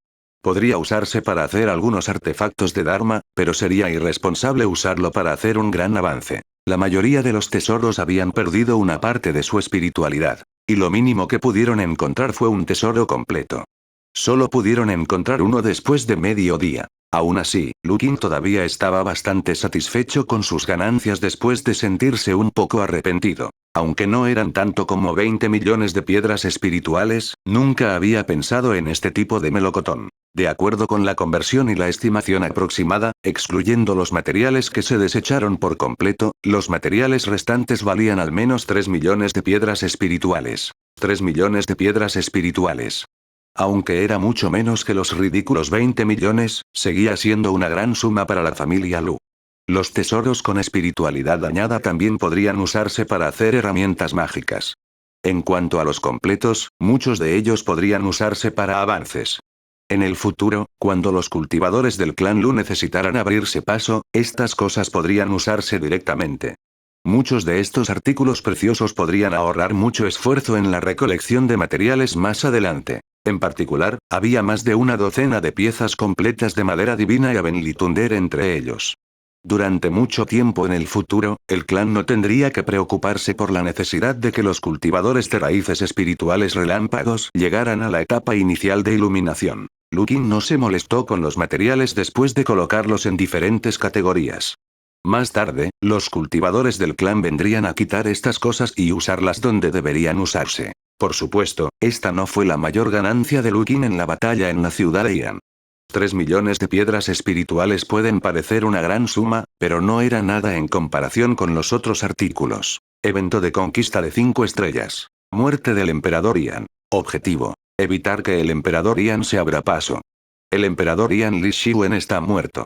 Podría usarse para hacer algunos artefactos de Dharma, pero sería irresponsable usarlo para hacer un gran avance. La mayoría de los tesoros habían perdido una parte de su espiritualidad. Y lo mínimo que pudieron encontrar fue un tesoro completo. Solo pudieron encontrar uno después de mediodía. Aún así, Lu Qin todavía estaba bastante satisfecho con sus ganancias después de sentirse un poco arrepentido. Aunque no eran tanto como 20 millones de piedras espirituales, nunca había pensado en este tipo de melocotón. De acuerdo con la conversión y la estimación aproximada, excluyendo los materiales que se desecharon por completo, los materiales restantes valían al menos 3 millones de piedras espirituales. 3 millones de piedras espirituales. Aunque era mucho menos que los ridículos 20 millones, seguía siendo una gran suma para la familia Lu. Los tesoros con espiritualidad dañada también podrían usarse para hacer herramientas mágicas. En cuanto a los completos, muchos de ellos podrían usarse para avances. En el futuro, cuando los cultivadores del clan Lu necesitaran abrirse paso, estas cosas podrían usarse directamente. Muchos de estos artículos preciosos podrían ahorrar mucho esfuerzo en la recolección de materiales más adelante. En particular, había más de una docena de piezas completas de madera divina y Abenlitunder entre ellos. Durante mucho tiempo en el futuro, el clan no tendría que preocuparse por la necesidad de que los cultivadores de raíces espirituales relámpagos llegaran a la etapa inicial de iluminación. Lu Qin no se molestó con los materiales después de colocarlos en diferentes categorías. Más tarde, los cultivadores del clan vendrían a quitar estas cosas y usarlas donde deberían usarse. Por supuesto, esta no fue la mayor ganancia de Lu Qin en la batalla en la ciudad de Yan. 3 millones de piedras espirituales pueden parecer una gran suma, pero no era nada en comparación con los otros artículos. Evento de conquista de 5 estrellas. Muerte del emperador Ian. Objetivo: evitar que el emperador Ian se abra paso. El emperador Ian Li Shuen está muerto.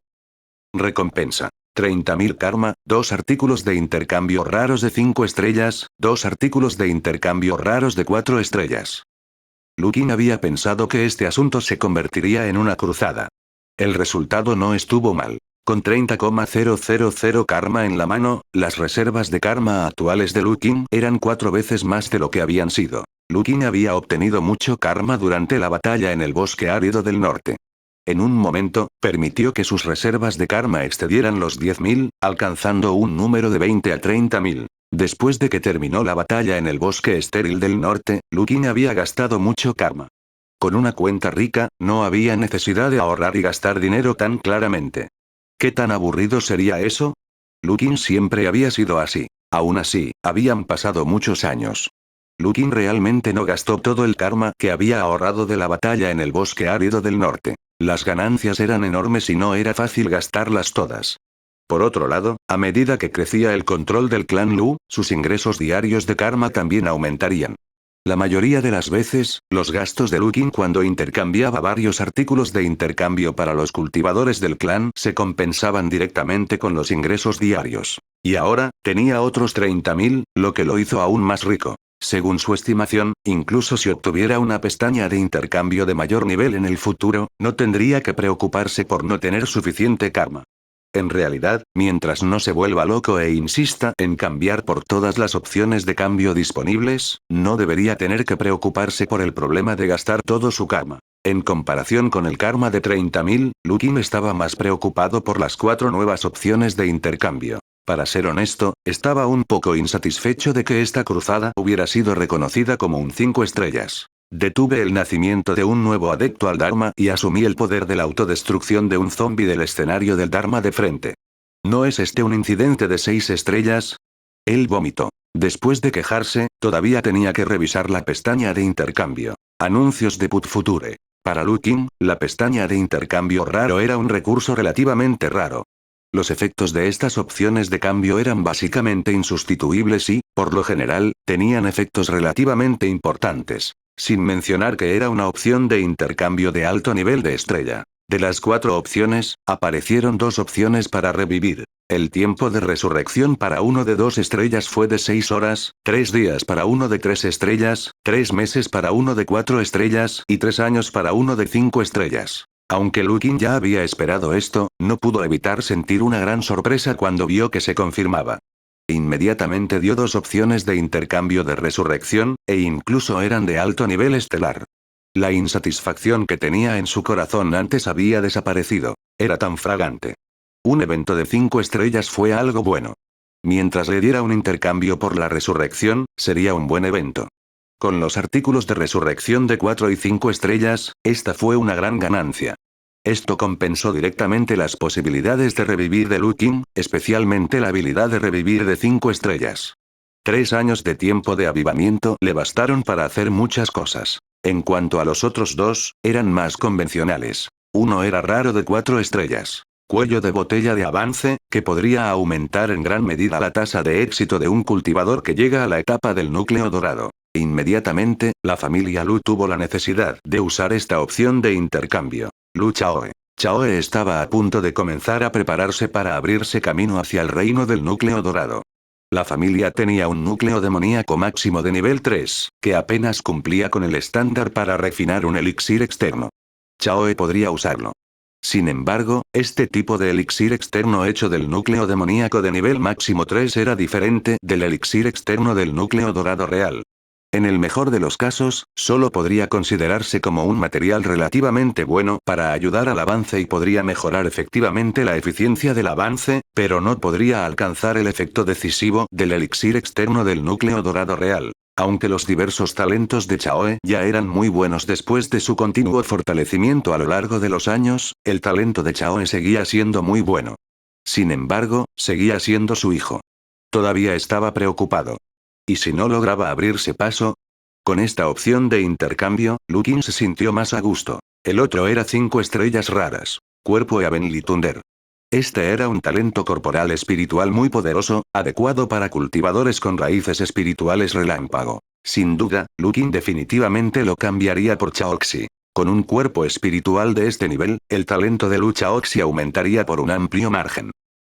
Recompensa: 30.000 karma, 2 artículos de intercambio raros de 5 estrellas, 2 artículos de intercambio raros de 4 estrellas. Lu Qin había pensado que este asunto se convertiría en una cruzada. El resultado no estuvo mal. Con 30,000 karma en la mano, las reservas de karma actuales de Lu Qin eran 4 veces más de lo que habían sido. Lu Qin había obtenido mucho karma durante la batalla en el bosque árido del norte. En un momento, permitió que sus reservas de karma excedieran los 10.000, alcanzando un número de 20 a 30.000. Después de que terminó la batalla en el bosque estéril del norte, Lu Qin había gastado mucho karma. Con una cuenta rica, no había necesidad de ahorrar y gastar dinero tan claramente. ¿Qué tan aburrido sería eso? Lu Qin siempre había sido así. Aún así, habían pasado muchos años. Lu Qin realmente no gastó todo el karma que había ahorrado de la batalla en el bosque árido del norte. Las ganancias eran enormes y no era fácil gastarlas todas. Por otro lado, a medida que crecía el control del clan Lu, sus ingresos diarios de karma también aumentarían. La mayoría de las veces, los gastos de Lu Qin cuando intercambiaba varios artículos de intercambio para los cultivadores del clan se compensaban directamente con los ingresos diarios. Y ahora, tenía otros 30.000, lo que lo hizo aún más rico. Según su estimación, incluso si obtuviera una pestaña de intercambio de mayor nivel en el futuro, no tendría que preocuparse por no tener suficiente karma. En realidad, mientras no se vuelva loco e insista en cambiar por todas las opciones de cambio disponibles, no debería tener que preocuparse por el problema de gastar todo su karma. En comparación con el karma de 30.000, Lu Qin estaba más preocupado por las 4 nuevas opciones de intercambio. Para ser honesto, estaba un poco insatisfecho de que esta cruzada hubiera sido reconocida como un 5 estrellas. Detuve el nacimiento de un nuevo adepto al Dharma y asumí el poder de la autodestrucción de un zombi del escenario del Dharma de frente. ¿No es este un incidente de 6 estrellas? Él vomitó. Después de quejarse, todavía tenía que revisar la pestaña de intercambio. Anuncios de Put Future. Para Lu Qin, la pestaña de intercambio raro era un recurso relativamente raro. Los efectos de estas opciones de cambio eran básicamente insustituibles y, por lo general, tenían efectos relativamente importantes. Sin mencionar que era una opción de intercambio de alto nivel de estrella. De las 4 opciones, aparecieron 2 opciones para revivir. El tiempo de resurrección para uno de 2 estrellas fue de 6 horas, 3 días para uno de 3 estrellas, 3 meses para uno de 4 estrellas y 3 años para uno de 5 estrellas. Aunque Lu Qin ya había esperado esto, no pudo evitar sentir una gran sorpresa cuando vio que se confirmaba. Inmediatamente dio 2 opciones de intercambio de resurrección, e incluso eran de alto nivel estelar. La insatisfacción que tenía en su corazón antes había desaparecido. Era tan fragante. Un evento de 5 estrellas fue algo bueno. Mientras le diera un intercambio por la resurrección, sería un buen evento. Con los artículos de resurrección de 4 y 5 estrellas, esta fue una gran ganancia. Esto compensó directamente las posibilidades de revivir de Lu Qin, especialmente la habilidad de revivir de 5 estrellas. 3 años de tiempo de avivamiento le bastaron para hacer muchas cosas. En cuanto a los otros 2, eran más convencionales. Uno era raro de 4 estrellas. Cuello de botella de avance, que podría aumentar en gran medida la tasa de éxito de un cultivador que llega a la etapa del núcleo dorado. Inmediatamente, la familia Lu tuvo la necesidad de usar esta opción de intercambio. Lu Chaoe. Chaoe estaba a punto de comenzar a prepararse para abrirse camino hacia el reino del núcleo dorado. La familia tenía un núcleo demoníaco máximo de nivel 3, que apenas cumplía con el estándar para refinar un elixir externo. Chaoe podría usarlo. Sin embargo, este tipo de elixir externo hecho del núcleo demoníaco de nivel máximo 3 era diferente del elixir externo del núcleo dorado real. En el mejor de los casos, solo podría considerarse como un material relativamente bueno para ayudar al avance y podría mejorar efectivamente la eficiencia del avance, pero no podría alcanzar el efecto decisivo del elixir externo del núcleo dorado real. Aunque los diversos talentos de Chaoe ya eran muy buenos después de su continuo fortalecimiento a lo largo de los años, el talento de Chaoe seguía siendo muy bueno. Sin embargo, seguía siendo su hijo. Todavía estaba preocupado. ¿Y si no lograba abrirse paso? Con esta opción de intercambio, Lu Qin se sintió más a gusto. El otro era 5 estrellas raras. Cuerpo Evenly Thunder. Este era un talento corporal espiritual muy poderoso, adecuado para cultivadores con raíces espirituales relámpago. Sin duda, Lukin definitivamente lo cambiaría por Chaoxi. Con un cuerpo espiritual de este nivel, el talento de Lu Chaoxi aumentaría por un amplio margen.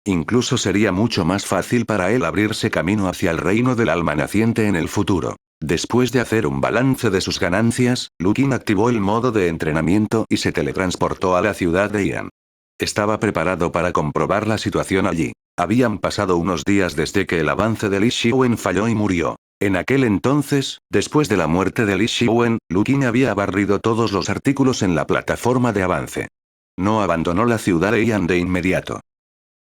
Incluso sería mucho más fácil para él abrirse camino hacia el reino del alma naciente en el futuro. Después de hacer un balance de sus ganancias, Lukin activó el modo de entrenamiento y se teletransportó a la ciudad de Ian. Estaba preparado para comprobar la situación allí. Habían pasado unos días desde que el avance de Li Xiwen falló y murió. En aquel entonces, después de la muerte de Li Xiwen, Lukin había barrido todos los artículos en la plataforma de avance. No abandonó la ciudad de Ian de inmediato.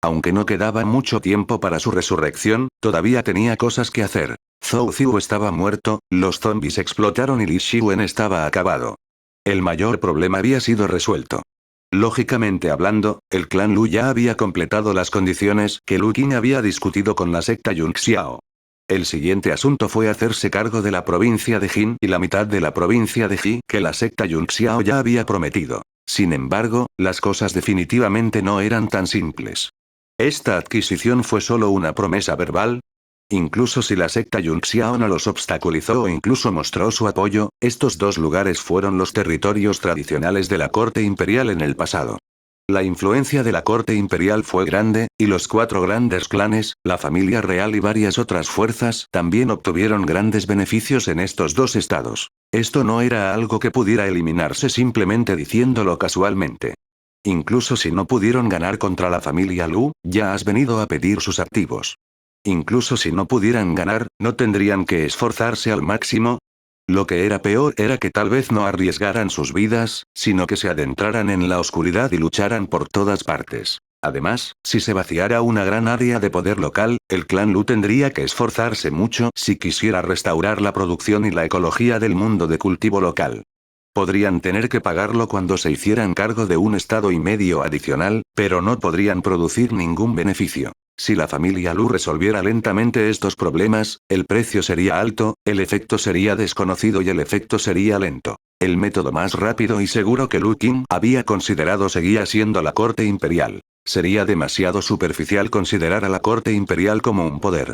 Aunque no quedaba mucho tiempo para su resurrección, todavía tenía cosas que hacer. Zhou Ziyu estaba muerto, los zombies explotaron y Li Xiwen estaba acabado. El mayor problema había sido resuelto. Lógicamente hablando, el clan Lu ya había completado las condiciones que Lu Qin había discutido con la secta Yunxiao. El siguiente asunto fue hacerse cargo de la provincia de Jin y la mitad de la provincia de Ji que la secta Yunxiao ya había prometido. Sin embargo, las cosas definitivamente no eran tan simples. ¿Esta adquisición fue solo una promesa verbal? Incluso si la secta Yunxiao no los obstaculizó o incluso mostró su apoyo, estos dos lugares fueron los territorios tradicionales de la corte imperial en el pasado. La influencia de la corte imperial fue grande, y los 4 grandes clanes, la familia real y varias otras fuerzas también obtuvieron grandes beneficios en estos dos estados. Esto no era algo que pudiera eliminarse simplemente diciéndolo casualmente. Incluso si no pudieron ganar contra la familia Lu, ya has venido a pedir sus activos. Incluso si no pudieran ganar, ¿no tendrían que esforzarse al máximo? Lo que era peor era que tal vez no arriesgaran sus vidas, sino que se adentraran en la oscuridad y lucharan por todas partes. Además, si se vaciara una gran área de poder local, el clan Lu tendría que esforzarse mucho si quisiera restaurar la producción y la ecología del mundo de cultivo local. Podrían tener que pagarlo cuando se hicieran cargo de un estado y medio adicional, pero no podrían producir ningún beneficio. Si la familia Lu resolviera lentamente estos problemas, el precio sería alto, el efecto sería desconocido y el efecto sería lento. El método más rápido y seguro que Lu Qin había considerado seguía siendo la corte imperial. Sería demasiado superficial considerar a la corte imperial como un poder.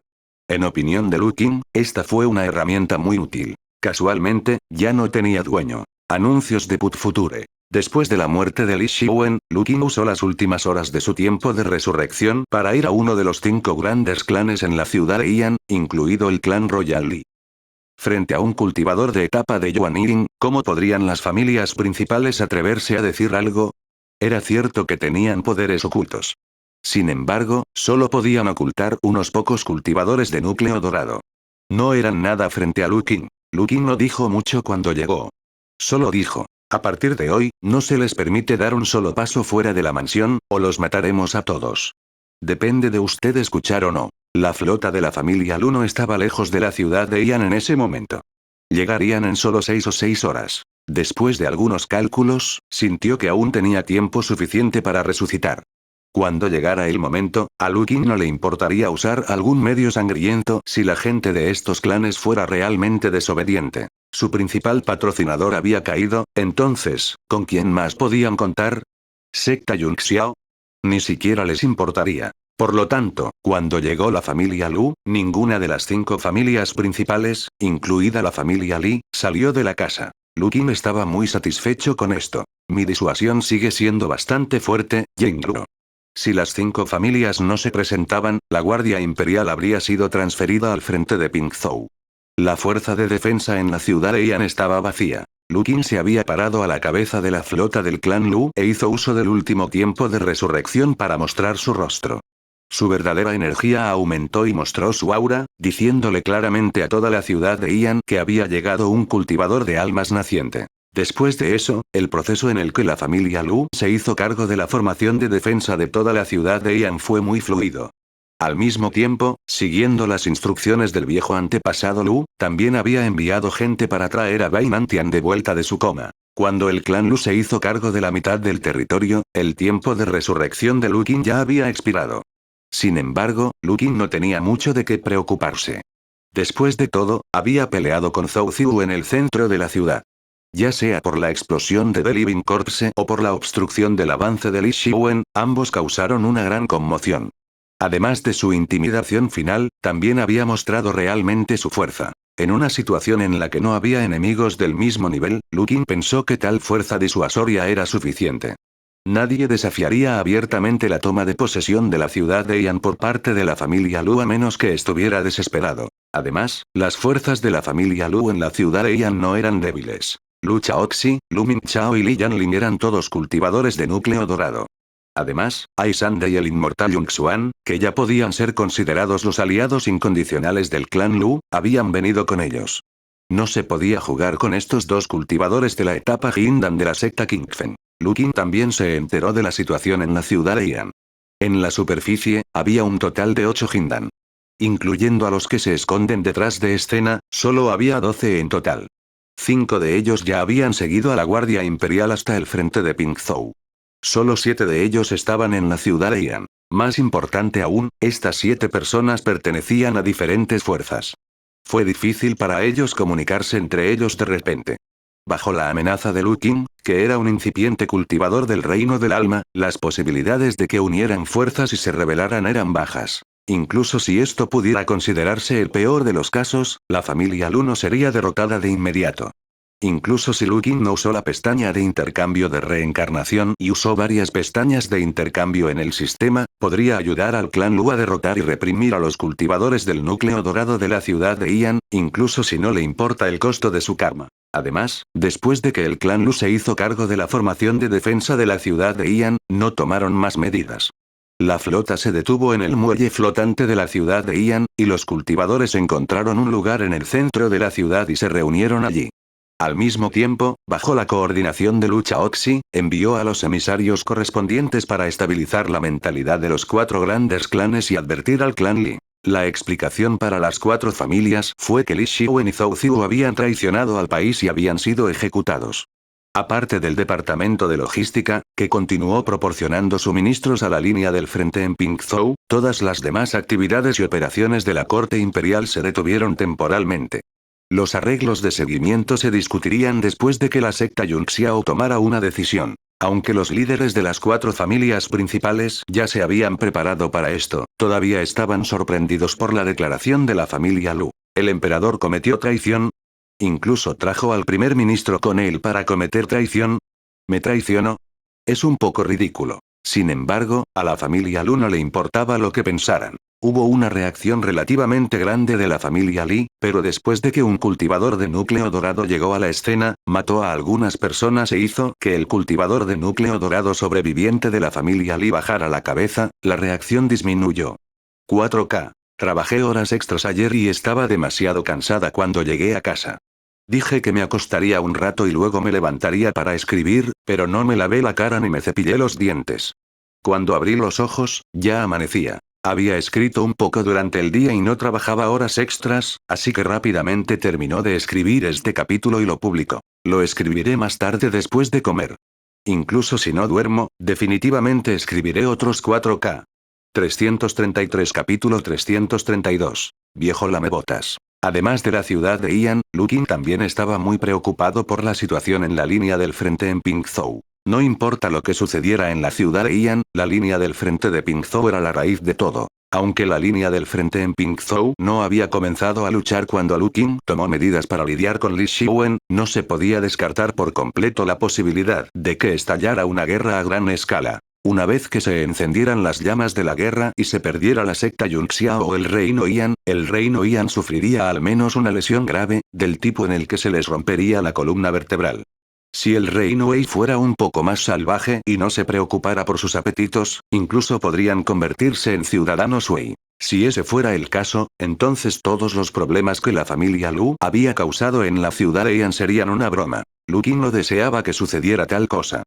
En opinión de Lu Qin, esta fue una herramienta muy útil. Casualmente, ya no tenía dueño. Anuncios de Put Future. Después de la muerte de Li Xiwen, Lu Qin usó las últimas horas de su tiempo de resurrección para ir a uno de los 5 grandes clanes en la ciudad de Ian, incluido el clan Royal Li. Frente a un cultivador de etapa de Yuan, ¿cómo podrían las familias principales atreverse a decir algo? Era cierto que tenían poderes ocultos. Sin embargo, solo podían ocultar unos pocos cultivadores de núcleo dorado. No eran nada frente a Lu Qin. Lu Qin no dijo mucho cuando llegó. Solo dijo: a partir de hoy, no se les permite dar un solo paso fuera de la mansión, o los mataremos a todos. Depende de usted escuchar o no. La flota de la familia Lu no estaba lejos de la ciudad de Ian en ese momento. Llegarían en solo 6 o 6 horas. Después de algunos cálculos, sintió que aún tenía tiempo suficiente para resucitar. Cuando llegara el momento, a Lu Qin no le importaría usar algún medio sangriento si la gente de estos clanes fuera realmente desobediente. Su principal patrocinador había caído, entonces, ¿con quién más podían contar? ¿Secta Yunxiao? Ni siquiera les importaría. Por lo tanto, cuando llegó la familia Lu, ninguna de las 5 familias principales, incluida la familia Li, salió de la casa. Lu Qin estaba muy satisfecho con esto. Mi disuasión sigue siendo bastante fuerte, Yingluo. Si las 5 familias no se presentaban, la Guardia Imperial habría sido transferida al frente de Pingzhou. La fuerza de defensa en la ciudad de Ian estaba vacía. Lu Qin se había parado a la cabeza de la flota del clan Lu e hizo uso del último tiempo de resurrección para mostrar su rostro. Su verdadera energía aumentó y mostró su aura, diciéndole claramente a toda la ciudad de Ian que había llegado un cultivador de almas naciente. Después de eso, el proceso en el que la familia Lu se hizo cargo de la formación de defensa de toda la ciudad de Ian fue muy fluido. Al mismo tiempo, siguiendo las instrucciones del viejo antepasado Lu, también había enviado gente para traer a Bai Nantian de vuelta de su coma. Cuando el clan Lu se hizo cargo de la mitad del territorio, el tiempo de resurrección de Lu Qin ya había expirado. Sin embargo, Lu Qin no tenía mucho de qué preocuparse. Después de todo, había peleado con Zhou Ziyu en el centro de la ciudad. Ya sea por la explosión de The Living Corpse o por la obstrucción del avance de Li Xiwen, ambos causaron una gran conmoción. Además de su intimidación final, también había mostrado realmente su fuerza. En una situación en la que no había enemigos del mismo nivel, Lu Qin pensó que tal fuerza disuasoria era suficiente. Nadie desafiaría abiertamente la toma de posesión de la ciudad de Yan por parte de la familia Lu a menos que estuviera desesperado. Además, las fuerzas de la familia Lu en la ciudad de Yan no eran débiles. Lu Chaoxi, Lu Mingchao y Li Yanling eran todos cultivadores de núcleo dorado. Además, Aisande y el inmortal Yongxuan, que ya podían ser considerados los aliados incondicionales del clan Lu, habían venido con ellos. No se podía jugar con estos dos cultivadores de la etapa Jindan de la secta Qingfen. Lu Qin también se enteró de la situación en la ciudad de Yan. En la superficie, había un total de 8 Jindan. Incluyendo a los que se esconden detrás de escena, solo había 12 en total. 5 de ellos ya habían seguido a la Guardia Imperial hasta el frente de Pingzhou. Solo 7 de ellos estaban en la ciudad de Yan. Más importante aún, estas 7 personas pertenecían a diferentes fuerzas. Fue difícil para ellos comunicarse entre ellos de repente. Bajo la amenaza de Lu Qin, que era un incipiente cultivador del reino del alma, las posibilidades de que unieran fuerzas y se rebelaran eran bajas. Incluso si esto pudiera considerarse el peor de los casos, la familia Lu no sería derrotada de inmediato. Incluso si Lu Qin no usó la pestaña de intercambio de reencarnación y usó varias pestañas de intercambio en el sistema, podría ayudar al clan Lu a derrotar y reprimir a los cultivadores del núcleo dorado de la ciudad de Yan, incluso si no le importa el costo de su karma. Además, después de que el clan Lu se hizo cargo de la formación de defensa de la ciudad de Yan, no tomaron más medidas. La flota se detuvo en el muelle flotante de la ciudad de Yan, y los cultivadores encontraron un lugar en el centro de la ciudad y se reunieron allí. Al mismo tiempo, bajo la coordinación de Lu Chaoxi, envió a los emisarios correspondientes para estabilizar la mentalidad de los 4 grandes clanes y advertir al clan Li. La explicación para las 4 familias fue que Li Xiwen y Zhou Ziyu habían traicionado al país y habían sido ejecutados. Aparte del departamento de logística, que continuó proporcionando suministros a la línea del frente en Pingzhou, todas las demás actividades y operaciones de la corte imperial se detuvieron temporalmente. Los arreglos de seguimiento se discutirían después de que la secta Yunxiao tomara una decisión. Aunque los líderes de las 4 familias principales ya se habían preparado para esto, todavía estaban sorprendidos por la declaración de la familia Lu. ¿El emperador cometió traición? ¿Incluso trajo al primer ministro con él para cometer traición? ¿Me traicionó? Es un poco ridículo. Sin embargo, a la familia Lu no le importaba lo que pensaran. Hubo una reacción relativamente grande de la familia Li, pero después de que un cultivador de núcleo dorado llegó a la escena, mató a algunas personas e hizo que el cultivador de núcleo dorado sobreviviente de la familia Li bajara la cabeza, la reacción disminuyó. 4K. Trabajé horas extras ayer y estaba demasiado cansada cuando llegué a casa. Dije que me acostaría un rato y luego me levantaría para escribir, pero no me lavé la cara ni me cepillé los dientes. Cuando abrí los ojos, ya amanecía. Había escrito un poco durante el día y no trabajaba horas extras, así que rápidamente terminó de escribir este capítulo y lo publicó. Lo escribiré más tarde después de comer. Incluso si no duermo, definitivamente escribiré otros 4K. 333 Capítulo 332. Viejo lamebotas. Además de la ciudad de Yan, Lu Qin también estaba muy preocupado por la situación en la línea del frente en Pingzhou. No importa lo que sucediera en la ciudad de Yan, la línea del frente de Pingzhou era la raíz de todo. Aunque la línea del frente en Pingzhou no había comenzado a luchar cuando Lu Qin tomó medidas para lidiar con Li Xiwen, no se podía descartar por completo la posibilidad de que estallara una guerra a gran escala. Una vez que se encendieran las llamas de la guerra y se perdiera la secta Yunxiao o el reino Yan sufriría al menos una lesión grave, del tipo en el que se les rompería la columna vertebral. Si el reino Wei fuera un poco más salvaje y no se preocupara por sus apetitos, incluso podrían convertirse en ciudadanos Wei. Si ese fuera el caso, entonces todos los problemas que la familia Lu había causado en la ciudad de Yan serían una broma. Lu Qin no deseaba que sucediera tal cosa.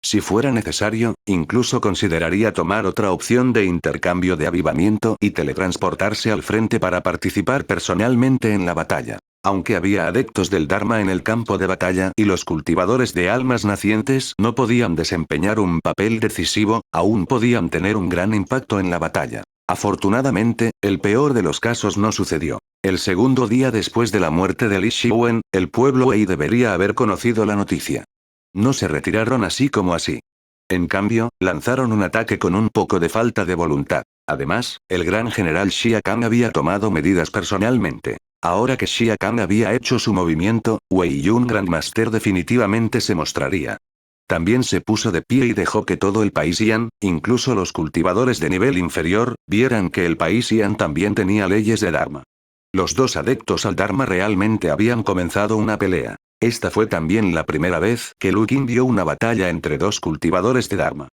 Si fuera necesario, incluso consideraría tomar otra opción de intercambio de avivamiento y teletransportarse al frente para participar personalmente en la batalla. Aunque había adeptos del Dharma en el campo de batalla y los cultivadores de almas nacientes no podían desempeñar un papel decisivo, aún podían tener un gran impacto en la batalla. Afortunadamente, el peor de los casos no sucedió. El segundo día después de la muerte de Li Shiwen, el pueblo Wei debería haber conocido la noticia. No se retiraron así como así. En cambio, lanzaron un ataque con un poco de falta de voluntad. Además, el gran general Xia Kang había tomado medidas personalmente. Ahora que Xia Kang había hecho su movimiento, Wei Yun Grandmaster definitivamente se mostraría. También se puso de pie y dejó que todo el país Yan, incluso los cultivadores de nivel inferior, vieran que el país Yan también tenía leyes de Dharma. Los dos adeptos al Dharma realmente habían comenzado una pelea. Esta fue también la primera vez que Lu Qin vio una batalla entre dos cultivadores de Dharma.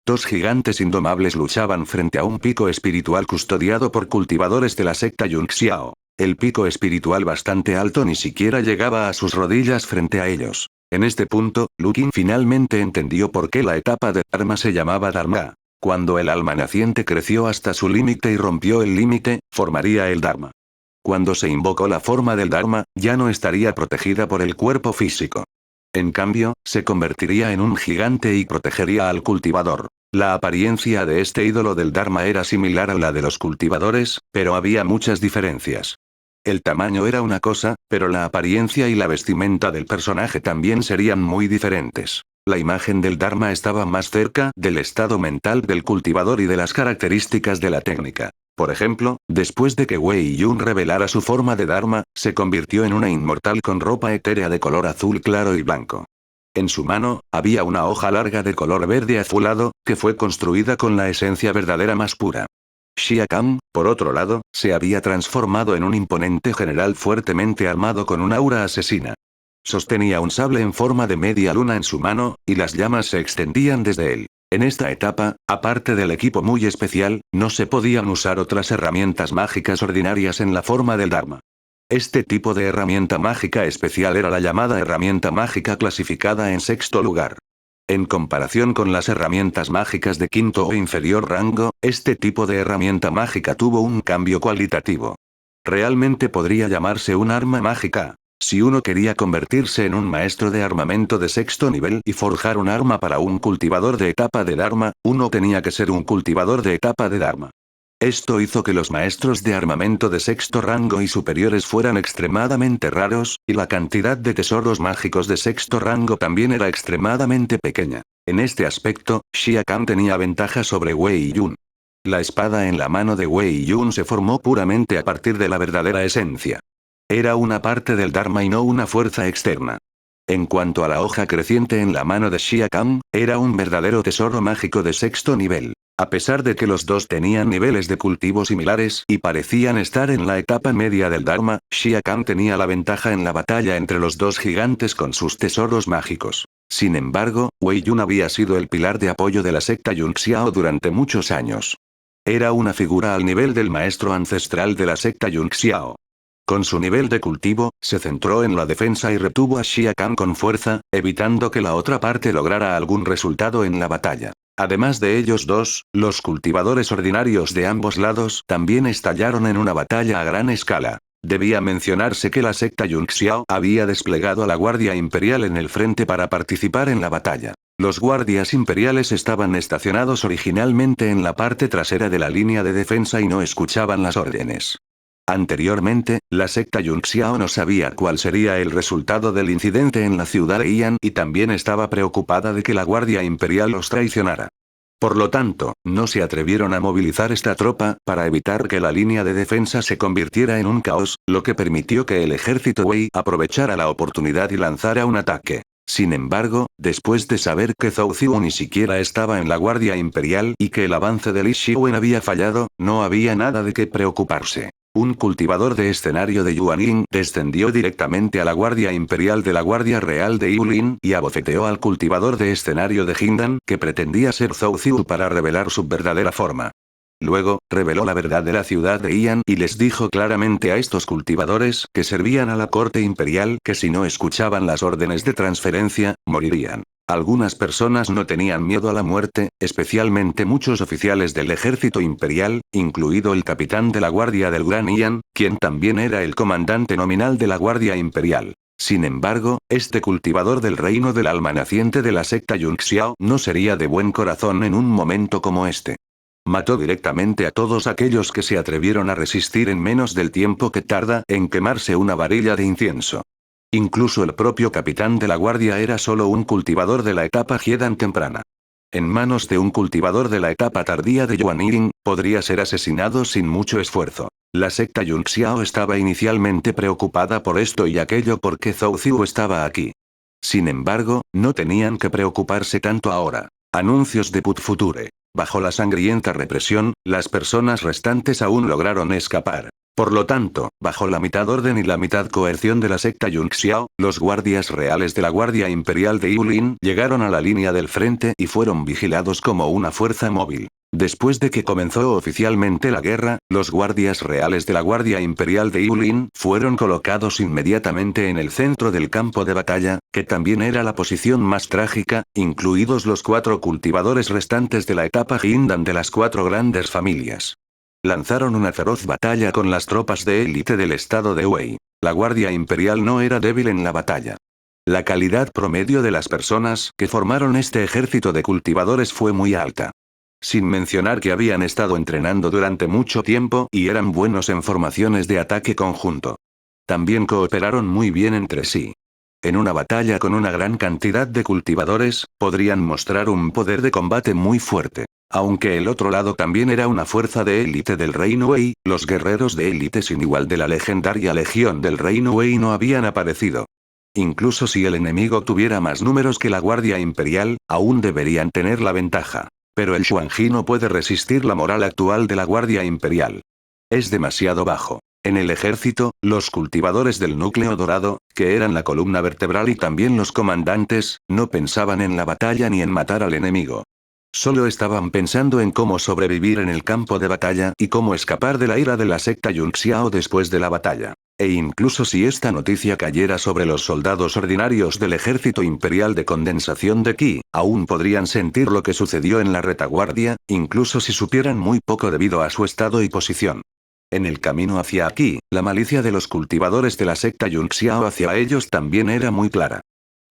Dos gigantes indomables luchaban frente a un pico espiritual custodiado por cultivadores de la secta Yunxiao. El pico espiritual bastante alto ni siquiera llegaba a sus rodillas frente a ellos. En este punto, Lu Qin finalmente entendió por qué la etapa de Dharma se llamaba Dharma. Cuando el alma naciente creció hasta su límite y rompió el límite, formaría el Dharma. Cuando se invocó la forma del Dharma, ya no estaría protegida por el cuerpo físico. En cambio, se convertiría en un gigante y protegería al cultivador. La apariencia de este ídolo del Dharma era similar a la de los cultivadores, pero había muchas diferencias. El tamaño era una cosa, pero la apariencia y la vestimenta del personaje también serían muy diferentes. La imagen del Dharma estaba más cerca del estado mental del cultivador y de las características de la técnica. Por ejemplo, después de que Wei Yun revelara su forma de Dharma, se convirtió en una inmortal con ropa etérea de color azul claro y blanco. En su mano, había una hoja larga de color verde azulado, que fue construida con la esencia verdadera más pura. Xia Kang, por otro lado, se había transformado en un imponente general fuertemente armado con un aura asesina. Sostenía un sable en forma de media luna en su mano, y las llamas se extendían desde él. En esta etapa, aparte del equipo muy especial, no se podían usar otras herramientas mágicas ordinarias en la forma del Dharma. Este tipo de herramienta mágica especial era la llamada herramienta mágica clasificada en sexto lugar. En comparación con las herramientas mágicas de quinto o inferior rango, este tipo de herramienta mágica tuvo un cambio cualitativo. Realmente podría llamarse un arma mágica. Si uno quería convertirse en un maestro de armamento de sexto nivel y forjar un arma para un cultivador de etapa de Dharma, uno tenía que ser un cultivador de etapa de Dharma. Esto hizo que los maestros de armamento de sexto rango y superiores fueran extremadamente raros, y la cantidad de tesoros mágicos de sexto rango también era extremadamente pequeña. En este aspecto, Xia Kang tenía ventaja sobre Wei Yun. La espada en la mano de Wei Yun se formó puramente a partir de la verdadera esencia. Era una parte del Dharma y no una fuerza externa. En cuanto a la hoja creciente en la mano de Xia Kang, era un verdadero tesoro mágico de sexto nivel. A pesar de que los dos tenían niveles de cultivo similares y parecían estar en la etapa media del Dharma, Xia Kang tenía la ventaja en la batalla entre los dos gigantes con sus tesoros mágicos. Sin embargo, Wei Yun había sido el pilar de apoyo de la secta Yunxiao durante muchos años. Era una figura al nivel del maestro ancestral de la secta Yunxiao. Con su nivel de cultivo, se centró en la defensa y retuvo a Xia Kang con fuerza, evitando que la otra parte lograra algún resultado en la batalla. Además de ellos dos, los cultivadores ordinarios de ambos lados también estallaron en una batalla a gran escala. Debía mencionarse que la secta Yunxiao había desplegado a la Guardia Imperial en el frente para participar en la batalla. Los guardias imperiales estaban estacionados originalmente en la parte trasera de la línea de defensa y no escuchaban las órdenes. Anteriormente, la secta Yunxiao no sabía cuál sería el resultado del incidente en la ciudad de Ian y también estaba preocupada de que la Guardia Imperial los traicionara. Por lo tanto, no se atrevieron a movilizar esta tropa para evitar que la línea de defensa se convirtiera en un caos, lo que permitió que el ejército Wei aprovechara la oportunidad y lanzara un ataque. Sin embargo, después de saber que Zhou Ziyu ni siquiera estaba en la Guardia Imperial y que el avance de Li Shiwen había fallado, no había nada de qué preocuparse. Un cultivador de escenario de Yuanying descendió directamente a la Guardia Imperial de la Guardia Real de Yulin y abofeteó al cultivador de escenario de Jindan que pretendía ser Zhou Ziyu para revelar su verdadera forma. Luego, reveló la verdad de la ciudad de Ian y les dijo claramente a estos cultivadores que servían a la corte imperial que si no escuchaban las órdenes de transferencia, morirían. Algunas personas no tenían miedo a la muerte, especialmente muchos oficiales del ejército imperial, incluido el capitán de la guardia del Gran Ian, quien también era el comandante nominal de la guardia imperial. Sin embargo, este cultivador del reino del alma naciente de la secta Yunxiao no sería de buen corazón en un momento como este. Mató directamente a todos aquellos que se atrevieron a resistir en menos del tiempo que tarda en quemarse una varilla de incienso. Incluso el propio capitán de la guardia era solo un cultivador de la etapa Hiedan temprana. En manos de un cultivador de la etapa tardía de Yuan Ying, podría ser asesinado sin mucho esfuerzo. La secta Yunxiao estaba inicialmente preocupada por esto y aquello porque Zhou Ziyu estaba aquí. Sin embargo, no tenían que preocuparse tanto ahora. Anuncios de Put Future. Bajo la sangrienta represión, las personas restantes aún lograron escapar. Por lo tanto, bajo la mitad orden y la mitad coerción de la secta Yunxiao, los guardias reales de la Guardia Imperial de Yulin llegaron a la línea del frente y fueron vigilados como una fuerza móvil. Después de que comenzó oficialmente la guerra, los guardias reales de la Guardia Imperial de Yulin fueron colocados inmediatamente en el centro del campo de batalla, que también era la posición más trágica, incluidos los 4 cultivadores restantes de la etapa Jindan de las 4 grandes familias. Lanzaron una feroz batalla con las tropas de élite del estado de Wei. La Guardia Imperial no era débil en la batalla. La calidad promedio de las personas que formaron este ejército de cultivadores fue muy alta. Sin mencionar que habían estado entrenando durante mucho tiempo y eran buenos en formaciones de ataque conjunto. También cooperaron muy bien entre sí. En una batalla con una gran cantidad de cultivadores, podrían mostrar un poder de combate muy fuerte. Aunque el otro lado también era una fuerza de élite del Reino Wei, los guerreros de élite sin igual de la legendaria Legión del Reino Wei no habían aparecido. Incluso si el enemigo tuviera más números que la Guardia Imperial, aún deberían tener la ventaja. Pero el Xuanji no puede resistir la moral actual de la Guardia Imperial. Es demasiado bajo. En el ejército, los cultivadores del núcleo dorado, que eran la columna vertebral y también los comandantes, no pensaban en la batalla ni en matar al enemigo. Solo estaban pensando en cómo sobrevivir en el campo de batalla y cómo escapar de la ira de la secta Yunxiao después de la batalla. E incluso si esta noticia cayera sobre los soldados ordinarios del ejército imperial de condensación de Qi, aún podrían sentir lo que sucedió en la retaguardia, incluso si supieran muy poco debido a su estado y posición. En el camino hacia aquí, la malicia de los cultivadores de la secta Yunxiao hacia ellos también era muy clara.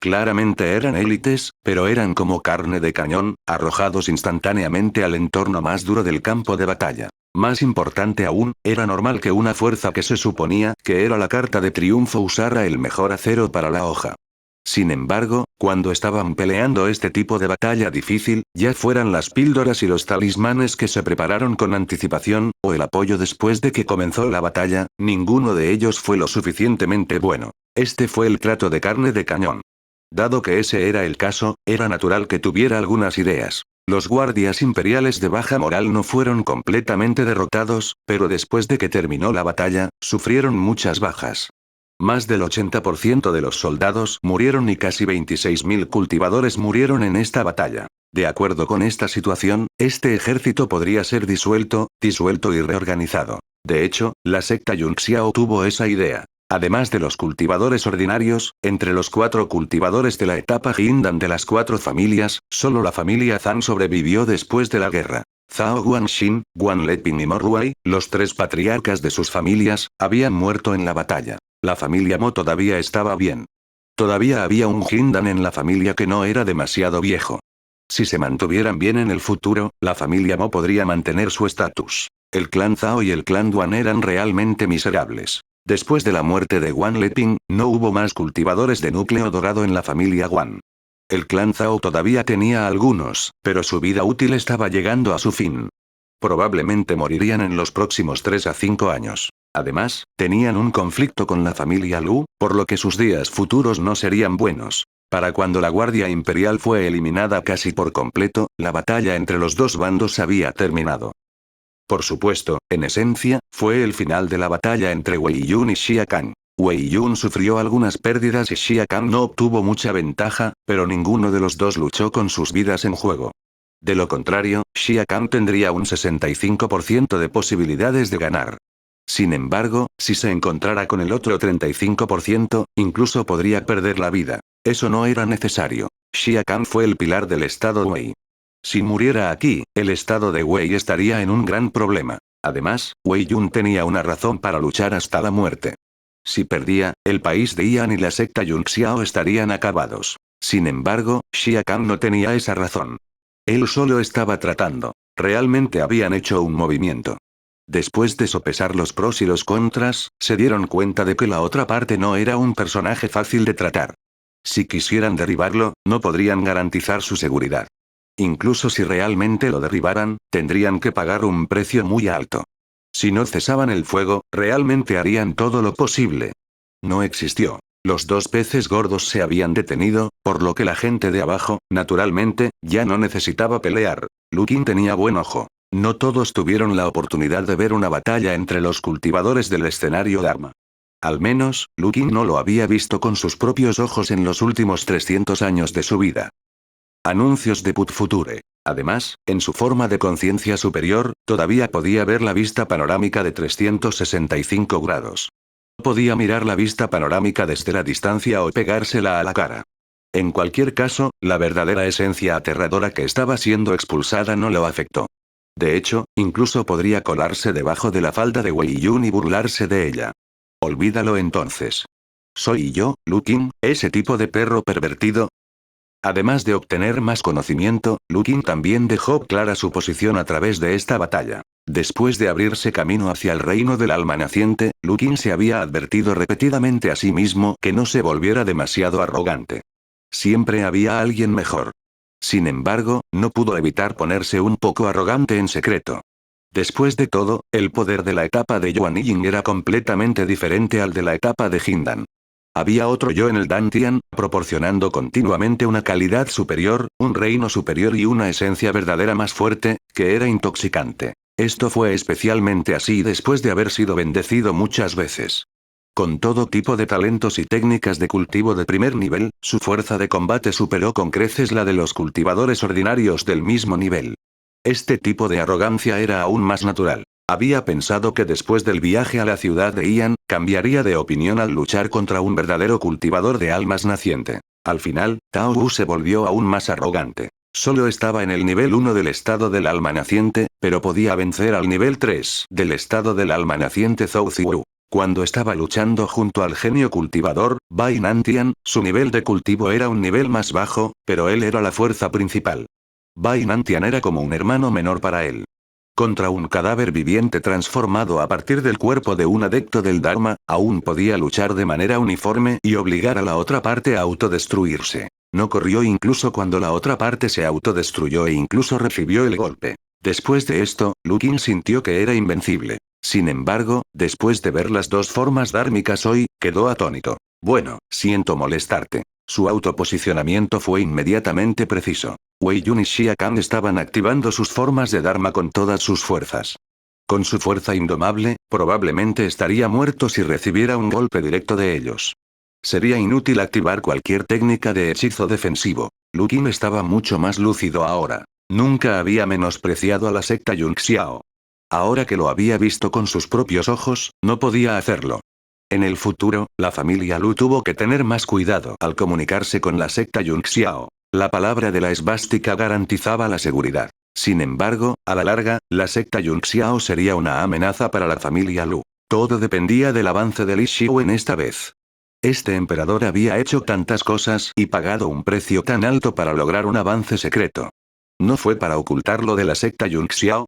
Claramente eran élites, pero eran como carne de cañón, arrojados instantáneamente al entorno más duro del campo de batalla. Más importante aún, era normal que una fuerza que se suponía que era la carta de triunfo usara el mejor acero para la hoja. Sin embargo, cuando estaban peleando este tipo de batalla difícil, ya fueran las píldoras y los talismanes que se prepararon con anticipación, o el apoyo después de que comenzó la batalla, ninguno de ellos fue lo suficientemente bueno. Este fue el trato de carne de cañón. Dado que ese era el caso, era natural que tuviera algunas ideas. Los guardias imperiales de baja moral no fueron completamente derrotados, pero después de que terminó la batalla, sufrieron muchas bajas. Más del 80% de los soldados murieron y casi 26.000 cultivadores murieron en esta batalla. De acuerdo con esta situación, este ejército podría ser disuelto y reorganizado. De hecho, la secta Yunxiao tuvo esa idea. Además de los cultivadores ordinarios, entre los 4 cultivadores de la etapa Jindan de las 4 familias, solo la familia Zhang sobrevivió después de la guerra. Zhao Guanxin, Guan Leping y Moruai, los 3 patriarcas de sus familias, habían muerto en la batalla. La familia Mo todavía estaba bien. Todavía había un Jindan en la familia que no era demasiado viejo. Si se mantuvieran bien en el futuro, la familia Mo podría mantener su estatus. El clan Zhao y el clan Duan eran realmente miserables. Después de la muerte de Guan Leping, no hubo más cultivadores de núcleo dorado en la familia Guan. El clan Zhao todavía tenía algunos, pero su vida útil estaba llegando a su fin. Probablemente morirían en los próximos 3 a 5 años. Además, tenían un conflicto con la familia Lu, por lo que sus días futuros no serían buenos. Para cuando la Guardia Imperial fue eliminada casi por completo, la batalla entre los dos bandos había terminado. Por supuesto, en esencia, fue el final de la batalla entre Wei Yun y Xia Kang. Wei Yun sufrió algunas pérdidas y Xia Kang no obtuvo mucha ventaja, pero ninguno de los dos luchó con sus vidas en juego. De lo contrario, Xia Kang tendría un 65% de posibilidades de ganar. Sin embargo, si se encontrara con el otro 35%, incluso podría perder la vida. Eso no era necesario. Xia Kang fue el pilar del estado Wei. Si muriera aquí, el estado de Wei estaría en un gran problema. Además, Wei Yun tenía una razón para luchar hasta la muerte. Si perdía, el país de Yan y la secta Yunxiao estarían acabados. Sin embargo, Xia Kang no tenía esa razón. Él solo estaba tratando. Realmente habían hecho un movimiento. Después de sopesar los pros y los contras, se dieron cuenta de que la otra parte no era un personaje fácil de tratar. Si quisieran derribarlo, no podrían garantizar su seguridad. Incluso si realmente lo derribaran, tendrían que pagar un precio muy alto. Si no cesaban el fuego, realmente harían todo lo posible. No existió. Los dos peces gordos se habían detenido, por lo que la gente de abajo, naturalmente, ya no necesitaba pelear. Lukin tenía buen ojo. No todos tuvieron la oportunidad de ver una batalla entre los cultivadores del escenario Dharma. Al menos, Lukin no lo había visto con sus propios ojos en los últimos 300 años de su vida. Anuncios de Put Future. Además, en su forma de conciencia superior, todavía podía ver la vista panorámica de 365 grados. Podía mirar la vista panorámica desde la distancia o pegársela a la cara. En cualquier caso, la verdadera esencia aterradora que estaba siendo expulsada no lo afectó. De hecho, incluso podría colarse debajo de la falda de Wei Yun y burlarse de ella. Olvídalo entonces. ¿Soy yo, Lukin, ese tipo de perro pervertido? Además de obtener más conocimiento, Lukin también dejó clara su posición a través de esta batalla. Después de abrirse camino hacia el reino del alma naciente, Lukin se había advertido repetidamente a sí mismo que no se volviera demasiado arrogante. Siempre había alguien mejor. Sin embargo, no pudo evitar ponerse un poco arrogante en secreto. Después de todo, el poder de la etapa de Yuan Ying era completamente diferente al de la etapa de Jindan. Había otro yo en el Dantian, proporcionando continuamente una calidad superior, un reino superior y una esencia verdadera más fuerte, que era intoxicante. Esto fue especialmente así después de haber sido bendecido muchas veces. Con todo tipo de talentos y técnicas de cultivo de primer nivel, su fuerza de combate superó con creces la de los cultivadores ordinarios del mismo nivel. Este tipo de arrogancia era aún más natural. Había pensado que después del viaje a la ciudad de Ian, cambiaría de opinión al luchar contra un verdadero cultivador de almas naciente. Al final, Tao Wu se volvió aún más arrogante. Solo estaba en el nivel 1 del estado del alma naciente, pero podía vencer al nivel 3 del estado del alma naciente Zhou Ziwu. Cuando estaba luchando junto al genio cultivador, Bai Nantian, su nivel de cultivo era un nivel más bajo, pero él era la fuerza principal. Bai Nantian era como un hermano menor para él. Contra un cadáver viviente transformado a partir del cuerpo de un adepto del Dharma, aún podía luchar de manera uniforme y obligar a la otra parte a autodestruirse. No corrió incluso cuando la otra parte se autodestruyó e incluso recibió el golpe. Después de esto, Lukin sintió que era invencible. Sin embargo, después de ver las dos formas dármicas hoy, quedó atónito. Bueno, siento molestarte. Su autoposicionamiento fue inmediatamente preciso. Wei Yun y Xia Kan estaban activando sus formas de Dharma con todas sus fuerzas. Con su fuerza indomable, probablemente estaría muerto si recibiera un golpe directo de ellos. Sería inútil activar cualquier técnica de hechizo defensivo. Lukin estaba mucho más lúcido ahora. Nunca había menospreciado a la secta Yunxiao. Ahora que lo había visto con sus propios ojos, no podía hacerlo. En el futuro, la familia Lu tuvo que tener más cuidado al comunicarse con la secta Yunxiao. La palabra de la esvástica garantizaba la seguridad. Sin embargo, a la larga, la secta Yunxiao sería una amenaza para la familia Lu. Todo dependía del avance de Li Xiwen esta vez. Este emperador había hecho tantas cosas y pagado un precio tan alto para lograr un avance secreto. ¿No fue para ocultarlo de la secta Yunxiao?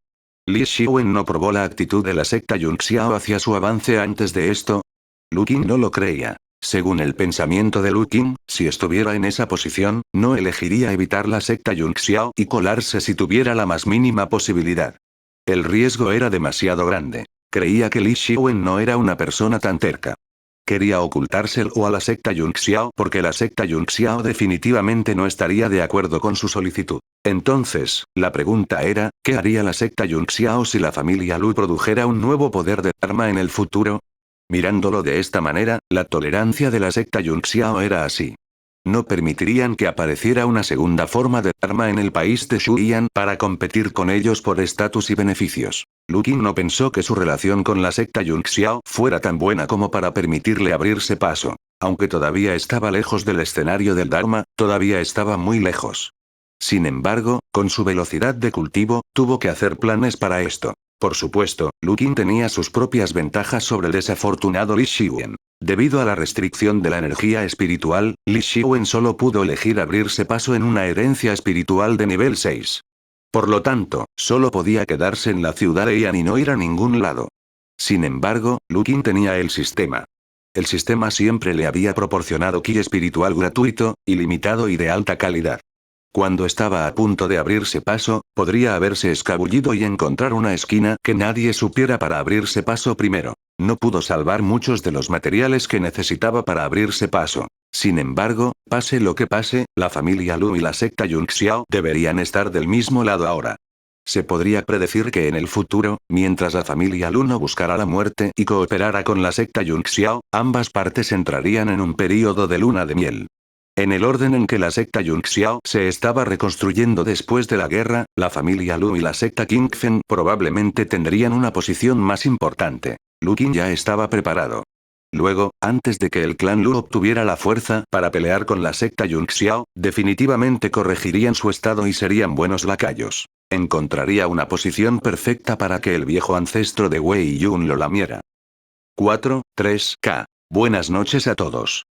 ¿Li Xiwen no probó la actitud de la secta Yunxiao hacia su avance antes de esto? Lukin no lo creía. Según el pensamiento de Lukin, si estuviera en esa posición, no elegiría evitar la secta Yunxiao y colarse si tuviera la más mínima posibilidad. El riesgo era demasiado grande. Creía que Li Xiwen no era una persona tan terca. Quería ocultárselo a la secta Yunxiao porque la secta Yunxiao definitivamente no estaría de acuerdo con su solicitud. Entonces, la pregunta era, ¿qué haría la secta Yunxiao si la familia Lu produjera un nuevo poder de Dharma en el futuro? Mirándolo de esta manera, la tolerancia de la secta Yunxiao era así. No permitirían que apareciera una segunda forma de Dharma en el país de Shuyan para competir con ellos por estatus y beneficios. Lukin no pensó que su relación con la secta Yunxiao fuera tan buena como para permitirle abrirse paso. Aunque todavía estaba lejos del escenario del Dharma, todavía estaba muy lejos. Sin embargo, con su velocidad de cultivo, tuvo que hacer planes para esto. Por supuesto, Lukin tenía sus propias ventajas sobre el desafortunado Li Xiwen. Debido a la restricción de la energía espiritual, Li Xiwen solo pudo elegir abrirse paso en una herencia espiritual de nivel 6. Por lo tanto, solo podía quedarse en la ciudad de Ian y no ir a ningún lado. Sin embargo, Lu Qin tenía el sistema. El sistema siempre le había proporcionado ki espiritual gratuito, ilimitado y de alta calidad. Cuando estaba a punto de abrirse paso, podría haberse escabullido y encontrar una esquina que nadie supiera para abrirse paso primero. No pudo salvar muchos de los materiales que necesitaba para abrirse paso. Sin embargo, pase lo que pase, la familia Lu y la secta Yunxiao deberían estar del mismo lado ahora. Se podría predecir que en el futuro, mientras la familia Lu no buscara la muerte y cooperara con la secta Yunxiao, ambas partes entrarían en un período de luna de miel. En el orden en que la secta Yunxiao se estaba reconstruyendo después de la guerra, la familia Lu y la secta Qingfen probablemente tendrían una posición más importante. Lu Qin ya estaba preparado. Luego, antes de que el clan Lu obtuviera la fuerza para pelear con la secta Yunxiao, definitivamente corregirían su estado y serían buenos lacayos. Encontraría una posición perfecta para que el viejo ancestro de Wei Yun lo lamiera. 4, 3K. Buenas noches a todos.